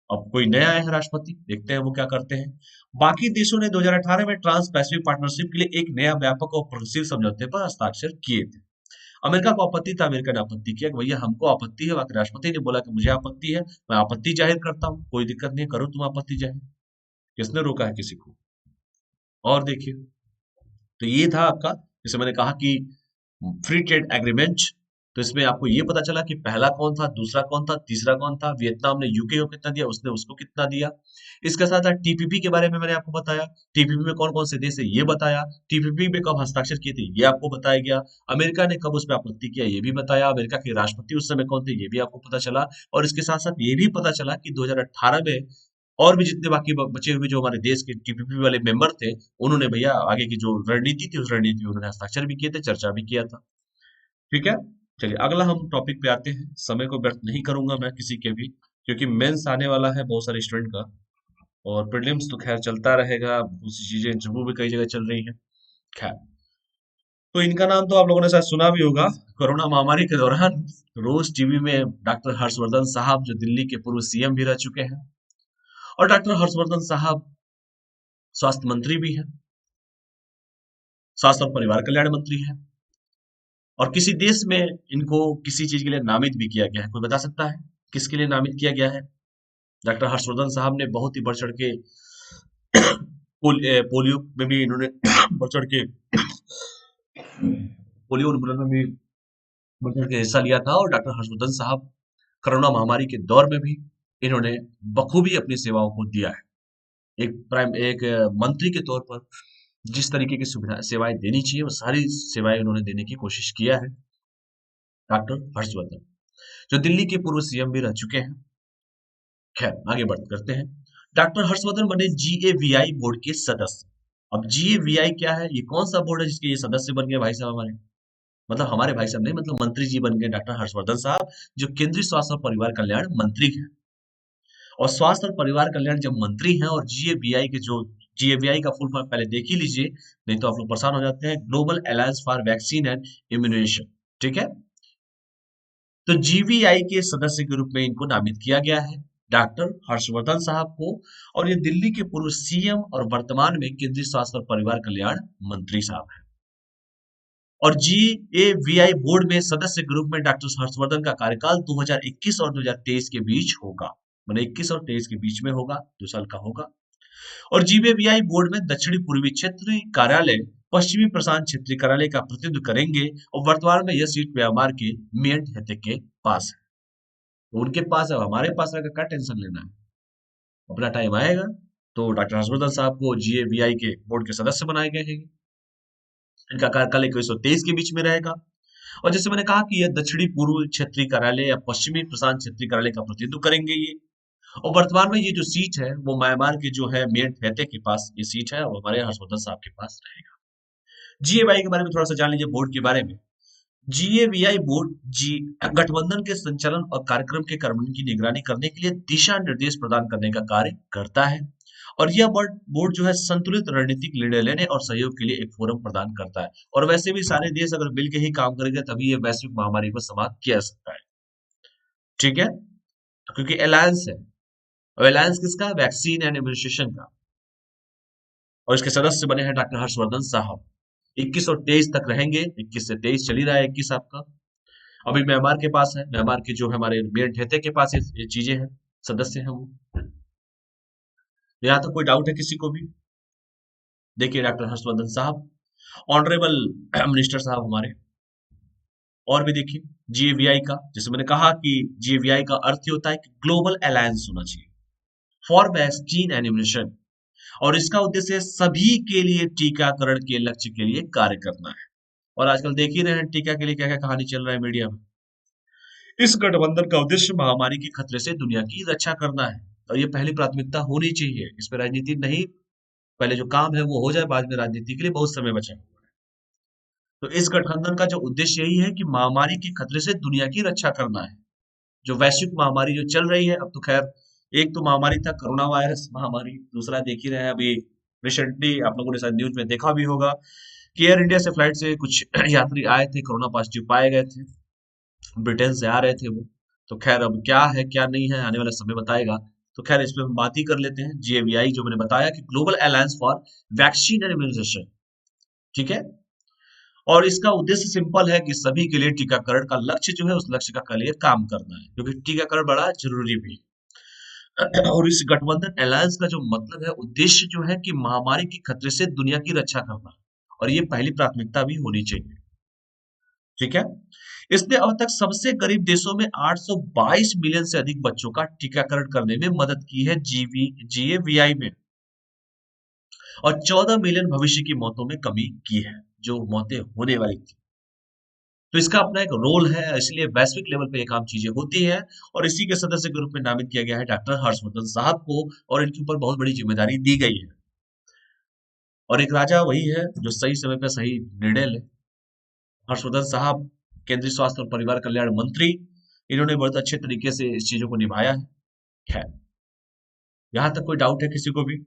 अब कोई नया आया है राष्ट्रपति, देखते हैं वो क्या करते हैं। बाकी देशों ने 2018 में ट्रांस पैसिफिक पार्टनरशिप के लिए एक नया व्यापक और प्रोग्रेसिव समझौते पर हस्ताक्षर किए थे। अमेरिका को आपत्ति था, अमेरिका ने आपत्ति किया कि भैया हमको आपत्ति है, बाकी राष्ट्रपति ने बोला कि मुझे आपत्ति है, मैं आपत्ति जाहिर करता हूँ, कोई दिक्कत नहीं, करो तुम आपत्ति जाहिर। किसने रोका है किसी को? और देखिए, तो ये था आपका, जैसे मैंने कहा कि फ्री ट्रेड एग्रीमेंट। तो इसमें आपको ये पता चला कि पहला कौन था, दूसरा कौन था, तीसरा कौन था। वियतनाम ने यूके को कितना दिया, उसने उसको कितना दिया। इसके साथ साथ टीपीपी के बारे में मैंने आपको बताया, टीपीपी में कौन कौन से देश है ये बताया, टीपीपी में कब हस्ताक्षर किए थे ये आपको बताया गया, अमेरिका ने कब उस पर आपत्ति किया ये भी बताया, अमेरिका के राष्ट्रपति उस समय कौन थे ये भी आपको पता चला। और इसके साथ साथ ये भी पता चला कि 2018 में और भी जितने बाकी बचे हुए जो हमारे देश के टीपीपी वाले मेंबर थे, उन्होंने भैया आगे की जो रणनीति थी उस रणनीति में उन्होंने हस्ताक्षर भी किए थे, चर्चा भी किया था। ठीक है, चलिए अगला हम टॉपिक पे आते हैं। समय को व्यर्थ नहीं करूंगा मैं किसी के भी, क्योंकि मेंस आने वाला है बहुत सारे स्टूडेंट का, और प्रीलिम्स तो खैर चलता रहेगा, बहुत सी चीजें इंटरव्यू भी कई जगह चल रही हैं। खैर, तो इनका नाम तो आप लोगों ने शायद सुना भी होगा। कोरोना महामारी के दौरान रोज टीवी में डॉक्टर हर्षवर्धन साहब, जो दिल्ली के पूर्व सीएम भी रह चुके हैं, और डॉक्टर हर्षवर्धन साहब स्वास्थ्य मंत्री भी हैं, स्वास्थ्य और परिवार कल्याण मंत्री हैं, और किसी देश में इनको किसी चीज के लिए नामित भी किया गया है। कोई बता सकता है किसके लिए नामित किया गया है? डॉक्टर हर्षवर्धन साहब ने बहुत ही बढ़ चढ़ के पोलियो में भी इन्होंने बढ़ चढ़ के पोलियो उन्मूलन में भी बढ़ चढ़ के हिस्सा लिया था, और डॉक्टर हर्षवर्धन साहब कोरोना महामारी के दौर में भी इन्होंने बखूबी अपनी सेवाओं को दिया है। एक मंत्री के तौर पर जिस तरीके की सुविधा सेवाएं देनी चाहिए वो सारी सेवाएं उन्होंने देने की कोशिश किया है डॉक्टर हर्षवर्धन, जो दिल्ली के पूर्व सीएम भी रह चुके हैं। खैर, आगे बात करते हैं। डॉक्टर हर्षवर्धन बने जीएवीआई बोर्ड के सदस्य। अब जीएवीआई क्या है, ये कौन सा बोर्ड है जिसके ये सदस्य बन गए भाई साहब हमारे? मतलब हमारे भाई साहब नहीं, मतलब मंत्री जी बन गए डॉक्टर हर्षवर्धन साहब, जो केंद्रीय स्वास्थ्य और परिवार कल्याण मंत्री हैं। और स्वास्थ्य और परिवार कल्याण जब मंत्री हैं, और जीएवीआई के जो जीएवीआई का फुल फॉर्म पहले देख ही लीजिए, नहीं तो आप लोग परेशान हो जाते हैं, global alliance for vaccine and immunisation. ठीक है, तो जीवीआई के सदस्य के रूप में इनको नामित किया गया है, डॉक्टर हर्षवर्धन साहब को। और ये दिल्ली के पूर्व सीएम और वर्तमान में केंद्रीय स्वास्थ्य और परिवार कल्याण मंत्री साहब हैं। और जीएवीआई बोर्ड में सदस्य के रूप में डॉक्टर हर्षवर्धन का कार्यकाल 2021 और 2023 के बीच होगा, मतलब 21 और 23 के बीच में होगा, 2 साल का होगा। और जीवीआई बोर्ड में दक्षिणी पूर्वी क्षेत्रीय कार्यालय, पश्चिमी प्रशांत क्षेत्रीय कार्यालय का प्रतिनिधित्व करेंगे, और वर्तमान में यह सीट म्यांमार के मियंट हेते के पास है। तो उनके पास है, हमारे पास रहकर क्या टेंशन लेना है? अपना टाइम आएगा तो डॉक्टर हर्षवर्धन साहब को जीएवीआई के बोर्ड के सदस्य बनाए गए हैं। इनका कार्यकाल 2123 के बीच में रहेगा। और जैसे मैंने कहा कि यह दक्षिणी पूर्व क्षेत्रीय कार्यालय या पश्चिमी प्रशांत क्षेत्रीय कार्यालय का प्रतिनिधित्व करेंगे ये। और वर्तमान में ये जो सीट है वो म्यांमार के जो है मियंट हेते के पास ये सीट है, और हमारे हर्षवर्धन साहब के पास रहेगा। जीएवीआई के बारे में थोड़ा सा जान लीजिए, बोर्ड के बारे में। जीएवीआई बोर्ड जी गठबंधन के संचालन और कार्यक्रम के कार्यान्वयन की निगरानी करने के लिए दिशा निर्देश प्रदान करने का कार्य करता है। और यह बोर्ड जो है संतुलित रणनीतिक निर्णय लेने और सहयोग के लिए एक फोरम प्रदान करता है। और वैसे भी सारे देश अगर मिलकर ही काम करेंगे तभी ये वैश्विक महामारी को समाप्त किया जा सकता है। ठीक है, क्योंकि अलायंस है, और अलायंस किसका? वैक्सीन एंड इम्यूनाइजेशन का। और इसके सदस्य बने हैं डॉक्टर हर्षवर्धन साहब। 21 और 23 तक रहेंगे, 21 से 23 चल ही रहा है, 21 आपका अभी म्यांमार के पास है, म्यांमार के जो हमारे मियंट हेते के पास ये चीजें हैं, सदस्य हैं वो। यहाँ तक कोई डाउट है किसी को भी? देखिए डॉक्टर हर्षवर्धन साहब, ऑनरेबल मिनिस्टर साहब हमारे। और भी देखिए जीएवीआई का, जैसे मैंने कहा कि जीएवीआई का अर्थ ही होता है कि ग्लोबल अलायंस होना चाहिए फॉर वैक्सीन एंड इम्यूनेशन, और इसका उद्देश्य सभी के लिए टीकाकरण के लक्ष्य के लिए कार्य करना है। और आजकल देख ही रहे हैं टीका के लिए क्या क्या कहानी चल रहा है मीडिया में। इस गठबंधन का उद्देश्य महामारी के खतरे से दुनिया की रक्षा करना है, और ये पहली प्राथमिकता होनी चाहिए। इस पर राजनीति नहीं, पहले जो काम है वो हो जाए, बाद में राजनीति के लिए बहुत समय बचा हुआ है। तो इस गठबंधन का जो उद्देश्य यही है कि महामारी के खतरे से दुनिया की रक्षा करना है। जो वैश्विक महामारी जो चल रही है, अब तो खैर एक तो महामारी था कोरोना वायरस महामारी, दूसरा देख ही रहे हैं अभी रिसेंटली आप लोगों ने शायद न्यूज में देखा भी होगा कि एयर इंडिया से फ्लाइट से कुछ यात्री आए थे, कोरोना पॉजिटिव पाए गए थे, ब्रिटेन से आ रहे थे वो। तो खैर अब क्या है क्या नहीं है आने वाला समय बताएगा। तो खैर इस पे हम बात ही कर लेते हैं। GAVI जो मैंने बताया कि global alliance for vaccine and immunisation, ठीक है। और इसका उद्देश्य सिंपल है कि सभी के लिए टीकाकरण का लक्ष्य जो है उस लक्ष्य का लिए काम करना है, क्योंकि टीकाकरण बड़ा जरूरी भी है। और इस गठबंधन अलायंस का जो मतलब है, उद्देश्य जो है कि महामारी के खतरे से दुनिया की रक्षा करना, और ये पहली प्राथमिकता भी होनी चाहिए, ठीक है। इसने अब तक सबसे गरीब देशों में 822 मिलियन से अधिक बच्चों का टीकाकरण करने में मदद की है GAVI में, और 14 मिलियन भविष्य की मौतों में कमी की है, जो मौतें होने वाली थी। तो इसका अपना एक रोल है, इसलिए वैश्विक लेवल पे ये काम चीजें होती है। और इसी के सदस्य के रूप में नामित किया गया है डॉक्टर हर्षवर्धन साहब को, और इनके ऊपर बहुत बड़ी जिम्मेदारी दी गई है। और एक राजा वही है जो सही समय पे सही निर्णय ले। हर्षवर्धन साहब केंद्रीय स्वास्थ्य और परिवार कल्याण मंत्री, इन्होंने बहुत अच्छे तरीके से इस चीजों को निभाया है। खैर, यहाँ तक कोई डाउट है किसी को भी?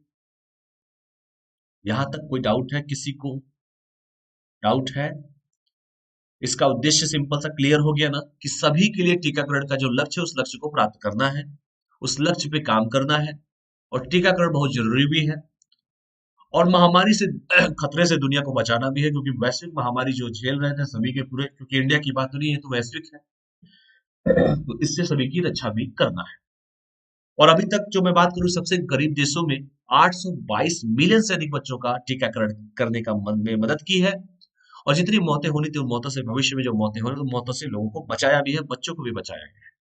यहाँ तक कोई डाउट है किसी को? डाउट है? इसका उद्देश्य सिंपल सा क्लियर हो गया ना, कि सभी के लिए टीकाकरण का जो लक्ष्य है उस लक्ष्य को प्राप्त करना है, उस लक्ष्य पे काम करना है। और टीकाकरण बहुत जरूरी भी है, और महामारी से खतरे से दुनिया को बचाना भी है, क्योंकि वैश्विक महामारी जो झेल रहे थे सभी के पूरे, क्योंकि इंडिया की बात तो नहीं है, तो वैश्विक है। तो इससे सभी की रक्षा भी करना है। और अभी तक जो मैं बात करूं, सबसे गरीब देशों में 822 मिलियन से अधिक बच्चों का टीकाकरण करने का में मदद की है। और जितनी मौतें होनी थी उन मौतों से, भविष्य में जो मौतें होनी तो मौतों से लोगों को बचाया भी है, बच्चों को भी बचाया गया है।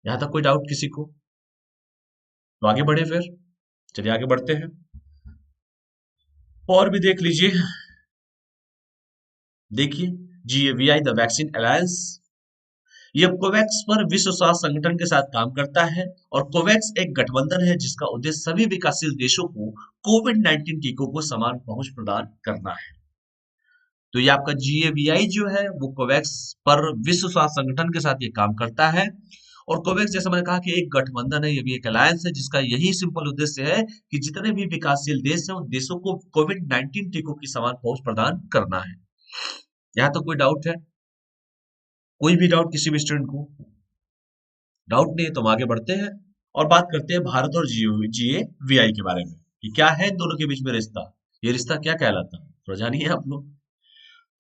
यहाँ तक कोई डाउट किसी को? तो आगे बढ़े फिर, चलिए आगे बढ़ते हैं और भी देख लीजिए। देखिए, GAVI द वैक्सीन अलायंस, ये कोवैक्स पर विश्व स्वास्थ्य संगठन के साथ काम करता है। और कोवैक्स एक गठबंधन है जिसका उद्देश्य सभी विकासशील देशों को कोविड-19 टीकों को समान पहुंच प्रदान करना है। तो ये आपका GAVI जो है वो कोवैक्स पर विश्व स्वास्थ्य संगठन के साथ ये काम करता है। और कोवैक्स, जैसा मैंने कहा, कि एक गठबंधन है, ये भी एक अलायंस है जिसका यही सिंपल उद्देश्य है कि जितने भी विकासशील देश हैं उन देशों को कोविड-19 टीकों की समान पहुंच प्रदान करना है। यहाँ तो कोई डाउट है? कोई भी डाउट किसी भी स्टूडेंट को? डाउट नहीं है तो हम आगे बढ़ते हैं और बात करते हैं भारत और GAVI के बारे में, कि क्या है इन दोनों के बीच में रिश्ता। ये रिश्ता क्या कहलाता है, तो जानिए आप लोग।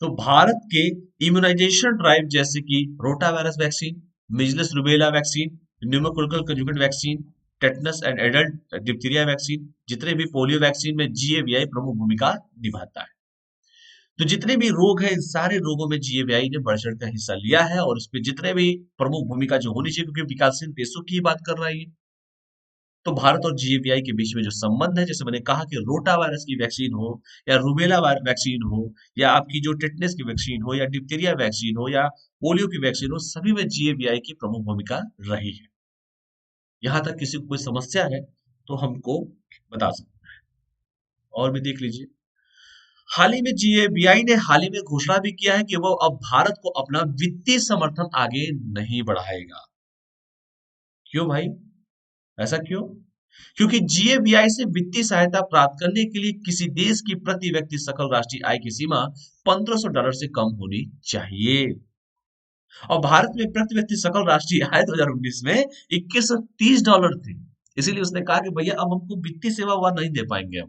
तो भारत के इम्यूनाइजेशन ड्राइव जैसे कि rota virus vaccine, measles rubella vaccine, pneumococcal conjugate vaccine, tetanus and adult diphtheria vaccine, जितने भी पोलियो वैक्सीन में GAVI प्रमुख भूमिका निभाता है। तो जितने भी रोग हैं, इन सारे रोगों में GAVI ने बढ़ चढ़ कर हिस्सा लिया है, और इसमें जितने भी प्रमुख भूमिका जो होनी चाहिए, क्योंकि विकासशील देशों की बात कर रही है। तो भारत और GAVI के बीच में जो संबंध है, जैसे मैंने कहा कि रोटा वायरस की वैक्सीन हो, या रूबेला वैक्सीन हो, या आपकी जो टेटनस की वैक्सीन हो, या डिप्थीरिया वैक्सीन हो, या पोलियो की वैक्सीन हो, सभी में GAVI की प्रमुख भूमिका रही है। यहाँ तक किसी को कोई समस्या है तो हमको बता सकते हैं। और भी देख लीजिए, हाल ही में GAVI ने हाल ही में घोषणा भी किया है कि वो अब भारत को अपना वित्तीय समर्थन आगे नहीं बढ़ाएगा। क्यों भाई, ऐसा क्यों? क्योंकि GAVI से वित्तीय सहायता प्राप्त करने के लिए किसी देश की प्रति व्यक्ति सकल राष्ट्रीय आय की सीमा $1500 से कम होनी चाहिए। और भारत में प्रति व्यक्ति सकल राष्ट्रीय आय 2019 में $2130 थी। इसीलिए उसने कहा कि भैया अब हमको वित्तीय सेवा वह नहीं दे पाएंगे,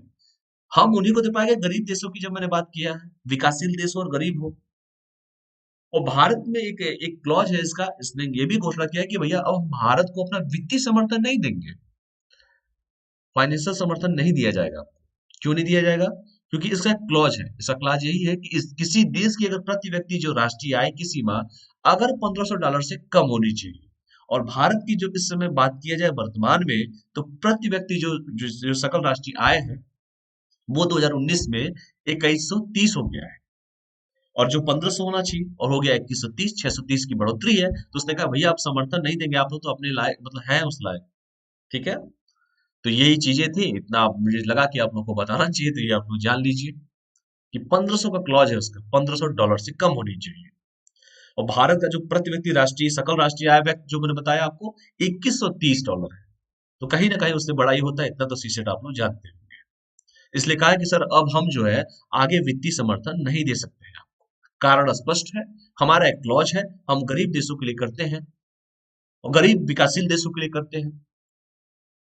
हम उन्हीं को दे पाएंगे गरीब देशों की, जब मैंने बात किया है विकासशील देश और गरीब हो। और भारत में एक एक क्लॉज है इसका, इसने ये भी घोषणा किया है कि भैया अब हम भारत को अपना वित्तीय समर्थन नहीं देंगे, फाइनेंशियल समर्थन नहीं दिया जाएगा। क्यों नहीं दिया जाएगा? क्योंकि इसका क्लॉज है, इसका क्लॉज यही है कि किसी देश की अगर प्रति व्यक्ति जो राष्ट्रीय आय की सीमा अगर $1500 से कम होनी चाहिए, और भारत की जो इस समय बात किया जाए वर्तमान में, तो प्रति व्यक्ति जो सकल राष्ट्रीय आय है वो 2019 में 2130 हो गया है, और जो 1500 होना चाहिए और हो गया 2130, 630 की बढ़ोतरी है। तो उसने कहा भैया आप समर्थन नहीं देंगे, आप लोग तो अपने लायक मतलब हैं उस लायक, ठीक है। तो यही चीजें थी, इतना मुझे लगा कि आप लोग को बताना चाहिए, तो ये आप लोग जान लीजिए कि 1500 का क्लॉज है उसका, $1500 से कम होनी चाहिए। और भारत का जो प्रति व्यक्ति राष्ट्रीय सकल राष्ट्रीय आय जो मैंने बताया आपको $2130 है, तो कहीं ना कहीं उससे बड़ा ही होता है, इतना तो सीसेट आप लोग जानते होंगे। इसलिए कहा कि सर अब हम जो है आगे वित्तीय समर्थन नहीं दे सकते हैं आपको। कारण स्पष्ट है, हमारा एक क्लॉज है, हम गरीब देशों के लिए करते हैं और गरीब विकासशील देशों के लिए करते हैं।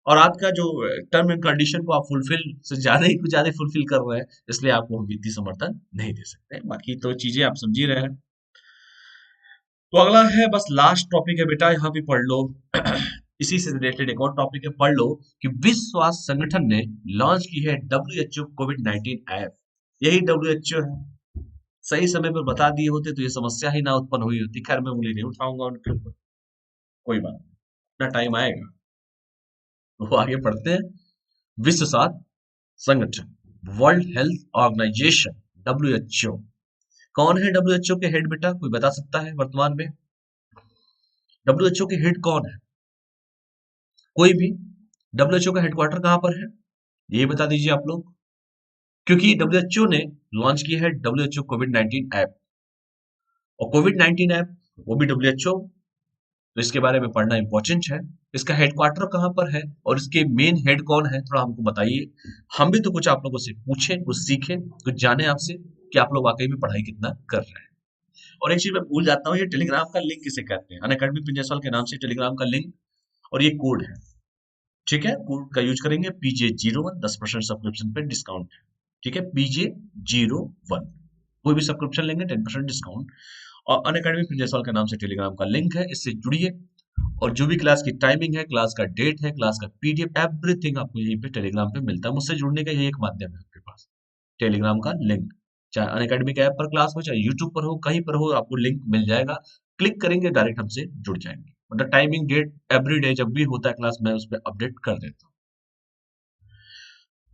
और आपका जो टर्म एंड कंडीशन को आप फुलफिल से ज्यादा ही कुछ ज्यादा फुलफिल कर रहे हैं, इसलिए आपको हम वित्तीय समर्थन नहीं दे सकते। बाकी तो चीजें आप समझ ही रहे हैं। तो अगला है, बस लास्ट टॉपिक है बेटा, यहाँ भी पढ़ लो। इसी से रिलेटेड एक और टॉपिक है, पढ़ लो कि विश्व स्वास्थ्य संगठन ने लॉन्च की है WHO कोविड-19 ऐप। यही WHO है। सही समय पर बता दिए होते तो ये समस्या ही ना उत्पन्न हुई होती। खैर मैं उंगली नहीं उठाऊंगा उनके ऊपर, कोई बात नहीं, अपना टाइम आएगा। वो आगे पढ़ते हैं। विश्व स्वास्थ्य संगठन, वर्ल्ड हेल्थ ऑर्गेनाइजेशन, WHO। कौन है WHO के हेड बेटा, कोई बता सकता है वर्तमान में? WHO के हेड कौन है? कोई भी? WHO का हेडक्वार्टर कहां पर है, ये बता दीजिए आप लोग। क्योंकि WHO ने लॉन्च की है WHO कोविड-19 ऐप, और कोविड-19 ऐप वो भी WHO, तो इसके बारे में पढ़ना इंपॉर्टेंट है। इसका हेडक्वार्टर कहां पर है और इसके मेन हेड कौन है, थोड़ा हमको बताइए। हम भी तो कुछ आप लोगों से पूछें, कुछ सीखें, कुछ जाने आपसे कि आप लोग वाकई में पढ़ाई कितना कर रहे हैं। और एक चीज मैं भूल जाता हूँ, ये टेलीग्राम का लिंक किसे कहते हैं? अनअकैडमी प्रिंस जायसवाल के नाम से टेलीग्राम का लिंक, और ये कोड है, ठीक है? कोड का यूज करेंगे PJ01, 10% सब्सक्रिप्शन पे डिस्काउंट है, ठीक है? PJ01, कोई भी सब्सक्रिप्शन लेंगे 10% डिस्काउंट। और अनअकैडमी प्रिंस जायसवाल के नाम से टेलीग्राम का लिंक है, इससे जुड़िए। और जो भी क्लास की टाइमिंग है, क्लास का डेट है, क्लास का PDF, एवरीथिंग आपको यहीं पे टेलीग्राम पे मिलता है। मुझसे जुड़ने का यही एक माध्यम है आपके पास, टेलीग्राम का लिंक। चाहे अनअकैडमी के ऐप पर क्लास हो, चाहे यूट्यूब पर हो, कहीं पर हो, आपको लिंक मिल जाएगा। क्लिक करेंगे, डायरेक्ट हमसे जुड़ जाएंगे। मतलब टाइमिंग, डेट, एवरी डे जब भी होता है क्लास, मैं उस पर अपडेट कर देता हूँ।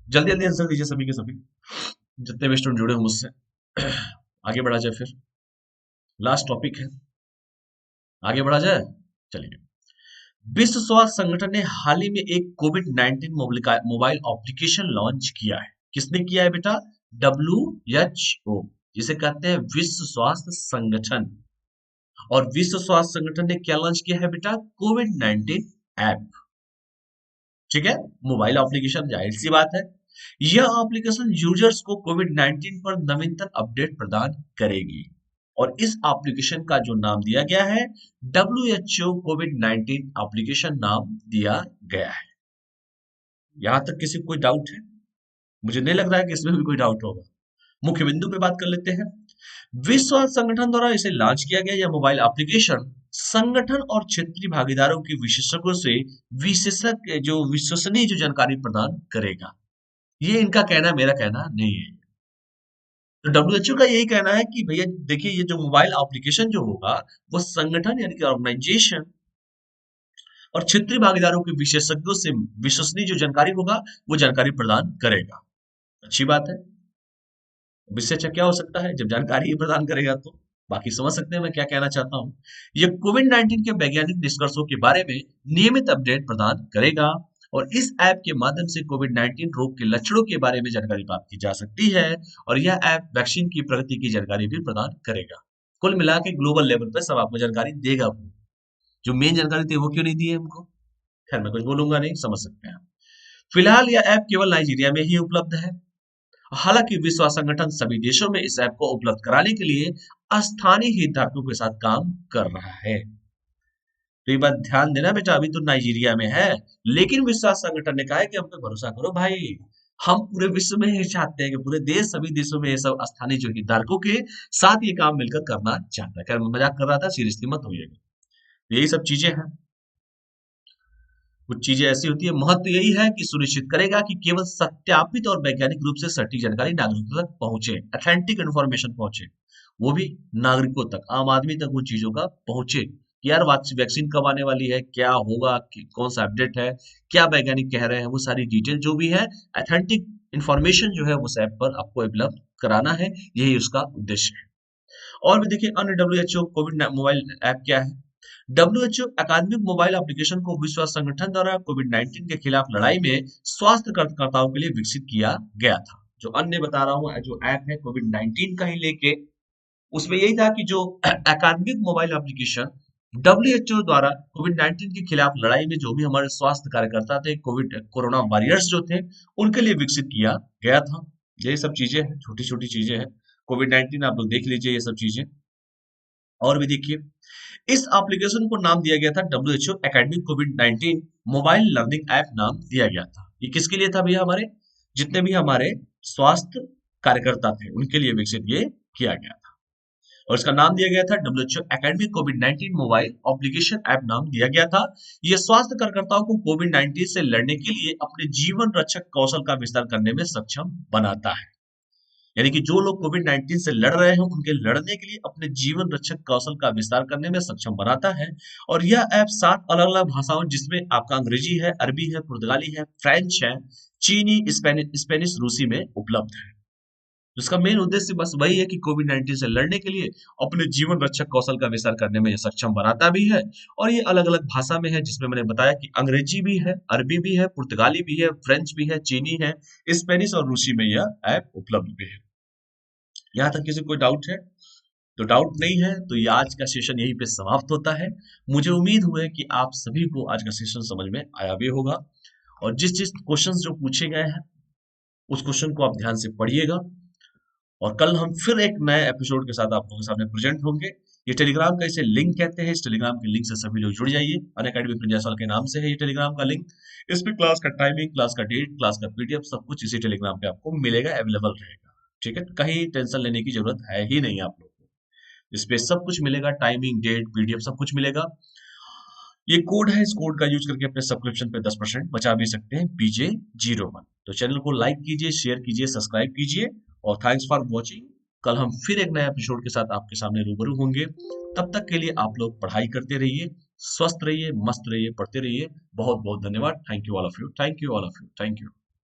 जल्दी जल्दी आंसर दीजिए सभी के सभी, जितने भी स्टूडेंट जुड़े हो मुझसे। आगे बढ़ा जाए फिर, लास्ट टॉपिक है, आगे बढ़ा जाए। चलिए, विश्व स्वास्थ्य संगठन ने हाल ही में एक कोविड-19 मोबाइल एप्लीकेशन लॉन्च किया है। किसने किया है बेटा? WHO, जिसे कहते हैं विश्व स्वास्थ्य संगठन। और विश्व स्वास्थ्य संगठन ने क्या लॉन्च किया है बेटा? कोविड-19 ऐप, ठीक है? मोबाइल एप्लीकेशन, जाहिर सी बात है। यह एप्लीकेशन यूजर्स को कोविड-19 पर नवीनतम अपडेट प्रदान करेगी। और इस एप्लीकेशन का जो नाम दिया गया है, WHO कोविड-19 एप्लीकेशन नाम दिया गया है। यहां तक किसी को कोई डाउट है? मुझे नहीं लग रहा है कि इसमें भी कोई डाउट होगा। मुख्य बिंदु पे बात कर लेते हैं। विश्व स्वास्थ्य संगठन द्वारा इसे लॉन्च किया गया यह मोबाइल एप्लीकेशन संगठन और क्षेत्रीय भागीदारों के विशेषज्ञों से विश्वसनीय जो जानकारी प्रदान करेगा। ये इनका कहना, मेरा कहना नहीं है। तो WHO का यही कहना है कि भैया देखिए, ये जो मोबाइल एप्लीकेशन जो होगा, वो संगठन यानी कि ऑर्गेनाइजेशन और क्षेत्रीय भागीदारों के विशेषज्ञों से विश्वसनीय जो जानकारी होगा, वो जानकारी प्रदान करेगा। अच्छी बात है। अब इससे अच्छा क्या हो सकता है जब जानकारी ही प्रदान करेगा तो। बाकी समझ सकते हैं मैं क्या कहना चाहता हूँ। ये कोविड-19 के वैज्ञानिक निष्कर्षों के बारे में नियमित अपडेट प्रदान करेगा, और इस ऐप के माध्यम से कोविड-19 रोग के लक्षणों के बारे में जानकारी प्राप्त की जा सकती है, और यह ऐप वैक्सीन की प्रगति की जानकारी भी प्रदान करेगा। कुल मिला के ग्लोबल लेवल पर सब आपको जानकारी देगा। वो जो मेन जानकारी थी वो क्यों नहीं दी है हमको? खैर मैं कुछ बोलूंगा नहीं, समझ सकते हैं आप। फिलहाल यह ऐप केवल नाइजीरिया में ही उपलब्ध है। हालांकि विश्व स्वास्थ्य संगठन सभी देशों में इस ऐप को उपलब्ध कराने के लिए स्थानीय हितधारकों के साथ काम कर रहा है। तो ये बात ध्यान देना बेटा, अभी तो नाइजीरिया में है, लेकिन विश्व स्वास्थ्य संगठन ने कहा है कि हम पे भरोसा करो भाई, हम पूरे विश्व में ये चाहते हैं कि पूरे देश, सभी देशों में ये सब स्थानीय जो हितधारकों के साथ ये काम मिलकर करना चाहता है। खैर मैं मजाक कर रहा था, सीरियसली मत होइएगा। यही सब चीजें हैं। कुछ चीजें ऐसी होती है, महत्व यही है कि सुनिश्चित करेगा कि केवल सत्यापित और वैज्ञानिक रूप से सटीक जानकारी नागरिकों तक पहुंचे, अथेंटिक इन्फॉर्मेशन पहुंचे, वो भी नागरिकों तक, आम आदमी तक वो चीजों का पहुंचे कि यार वैक्सीन कब आने वाली है, क्या होगा, कौन सा अपडेट है, क्या वैज्ञानिक कह रहे हैं, वो सारी डिटेल जो भी है, अथेंटिक इन्फॉर्मेशन जो है उस ऐप पर आपको उपलब्ध कराना है। यही उसका उद्देश्य है। और भी देखिए अन्य WHO कोविड मोबाइल ऐप क्या है। WHO अकादमिक मोबाइल एप्लीकेशन को विश्व स्वास्थ्य संगठन द्वारा कोविड-19 के खिलाफ लड़ाई में स्वास्थ्य कार्यकर्ताओं के लिए विकसित किया गया था। जो अन्य बता रहा हूँ जो ऐप है कोविड-19 का ही लेके, उसमें यही था कि जो अकादमिक मोबाइल एप्लीकेशन WHO द्वारा कोविड-19 के खिलाफ लड़ाई में जो भी हमारे स्वास्थ्य कार्यकर्ता थे, कोरोना वॉरियर्स जो थे, उनके लिए विकसित किया गया था। यही सब चीजें हैं, छोटी छोटी चीजें हैं। कोविड-19 आप लोग देख लीजिए ये सब चीजें। और भी देखिए, इस एप्लीकेशन को नाम दिया गया था WHO academic covid mobile learning app नाम दिया गया था। ये किसके लिए था भैया? हमारे जितने भी हमारे स्वास्थ्य कार्यकर्ता थे उनके लिए विकसित ये किया गया था। और इसका नाम दिया गया था WHO academic covid mobile application app नाम दिया गया था। यह स्वास्थ्य कार्यकर्ताओं को कोविड-19 से लड़ने के लिए अपने जीवन रक्षक कौशल का विस्तार करने में सक्षम बनाता है। यानी कि जो लोग कोविड-19 से लड़ रहे हैं उनके लड़ने के लिए अपने जीवन रक्षक कौशल का विस्तार करने में सक्षम बनाता है। और यह ऐप 7 अलग-अलग भाषाओं जिसमें आपका अंग्रेजी है, अरबी है, पुर्तगाली है, फ्रेंच है, चीनी, स्पेनिश, रूसी में उपलब्ध है। इसका मेन उद्देश्य बस वही है कि कोविड-19 से लड़ने के लिए अपने जीवन रक्षक कौशल का विस्तार करने में ये सक्षम बनाता भी है। और ये अलग-अलग भाषा में है जिसमें मैंने बताया कि अंग्रेजी भी है, अरबी भी है, पुर्तगाली भी है, फ्रेंच भी है, चीनी है, स्पेनिश और रूसी में यह ऐप उपलब्ध भी है। यहाँ तक किसी को कोई डाउट है? तो डाउट नहीं है तो ये आज का सेशन यहीं पे समाप्त होता है। मुझे उम्मीद हुआ है कि आप सभी को आज का सेशन समझ में आया भी होगा और जिस जिस क्वेश्चंस जो पूछे गए हैं उस क्वेश्चन को आप ध्यान से पढ़िएगा और कल हम फिर एक नए एपिसोड के साथ आप लोगों के सामने प्रेजेंट होंगे। ये टेलीग्राम का इसे लिंक कहते हैं। इस टेलीग्राम के लिंक से सभी लोग जुड़ जाइए। अनअकैडमी प्रिंस जायसवाल के नाम से है ये टेलीग्राम का लिंक। इस पे क्लास का टाइमिंग, क्लास का डेट, क्लास का पीडीएफ सब कुछ इसी टेलीग्राम पे आपको मिलेगा, अवेलेबल रहेगा। ठीक है, कहीं टेंशन लेने की जरूरत है ही नहीं आप लोग को। इस पे सब कुछ मिलेगा, टाइमिंग, डेट, पीडीएफ सब कुछ मिलेगा। ये कोड है, इस कोड का यूज करके अपने सब्सक्रिप्शन पे 10% बचा भी सकते हैं, BJ01। तो चैनल को लाइक कीजिए, शेयर कीजिए, सब्सक्राइब कीजिए और थैंक्स फॉर वॉचिंग। कल हम फिर एक नए एपिसोड के साथ आपके सामने रूबरू होंगे। तब तक के लिए आप लोग पढ़ाई करते रहिए, स्वस्थ रहिए, मस्त रहिए, पढ़ते रहिए। बहुत बहुत धन्यवाद। Thank you all of you, thank you all of you, thank you.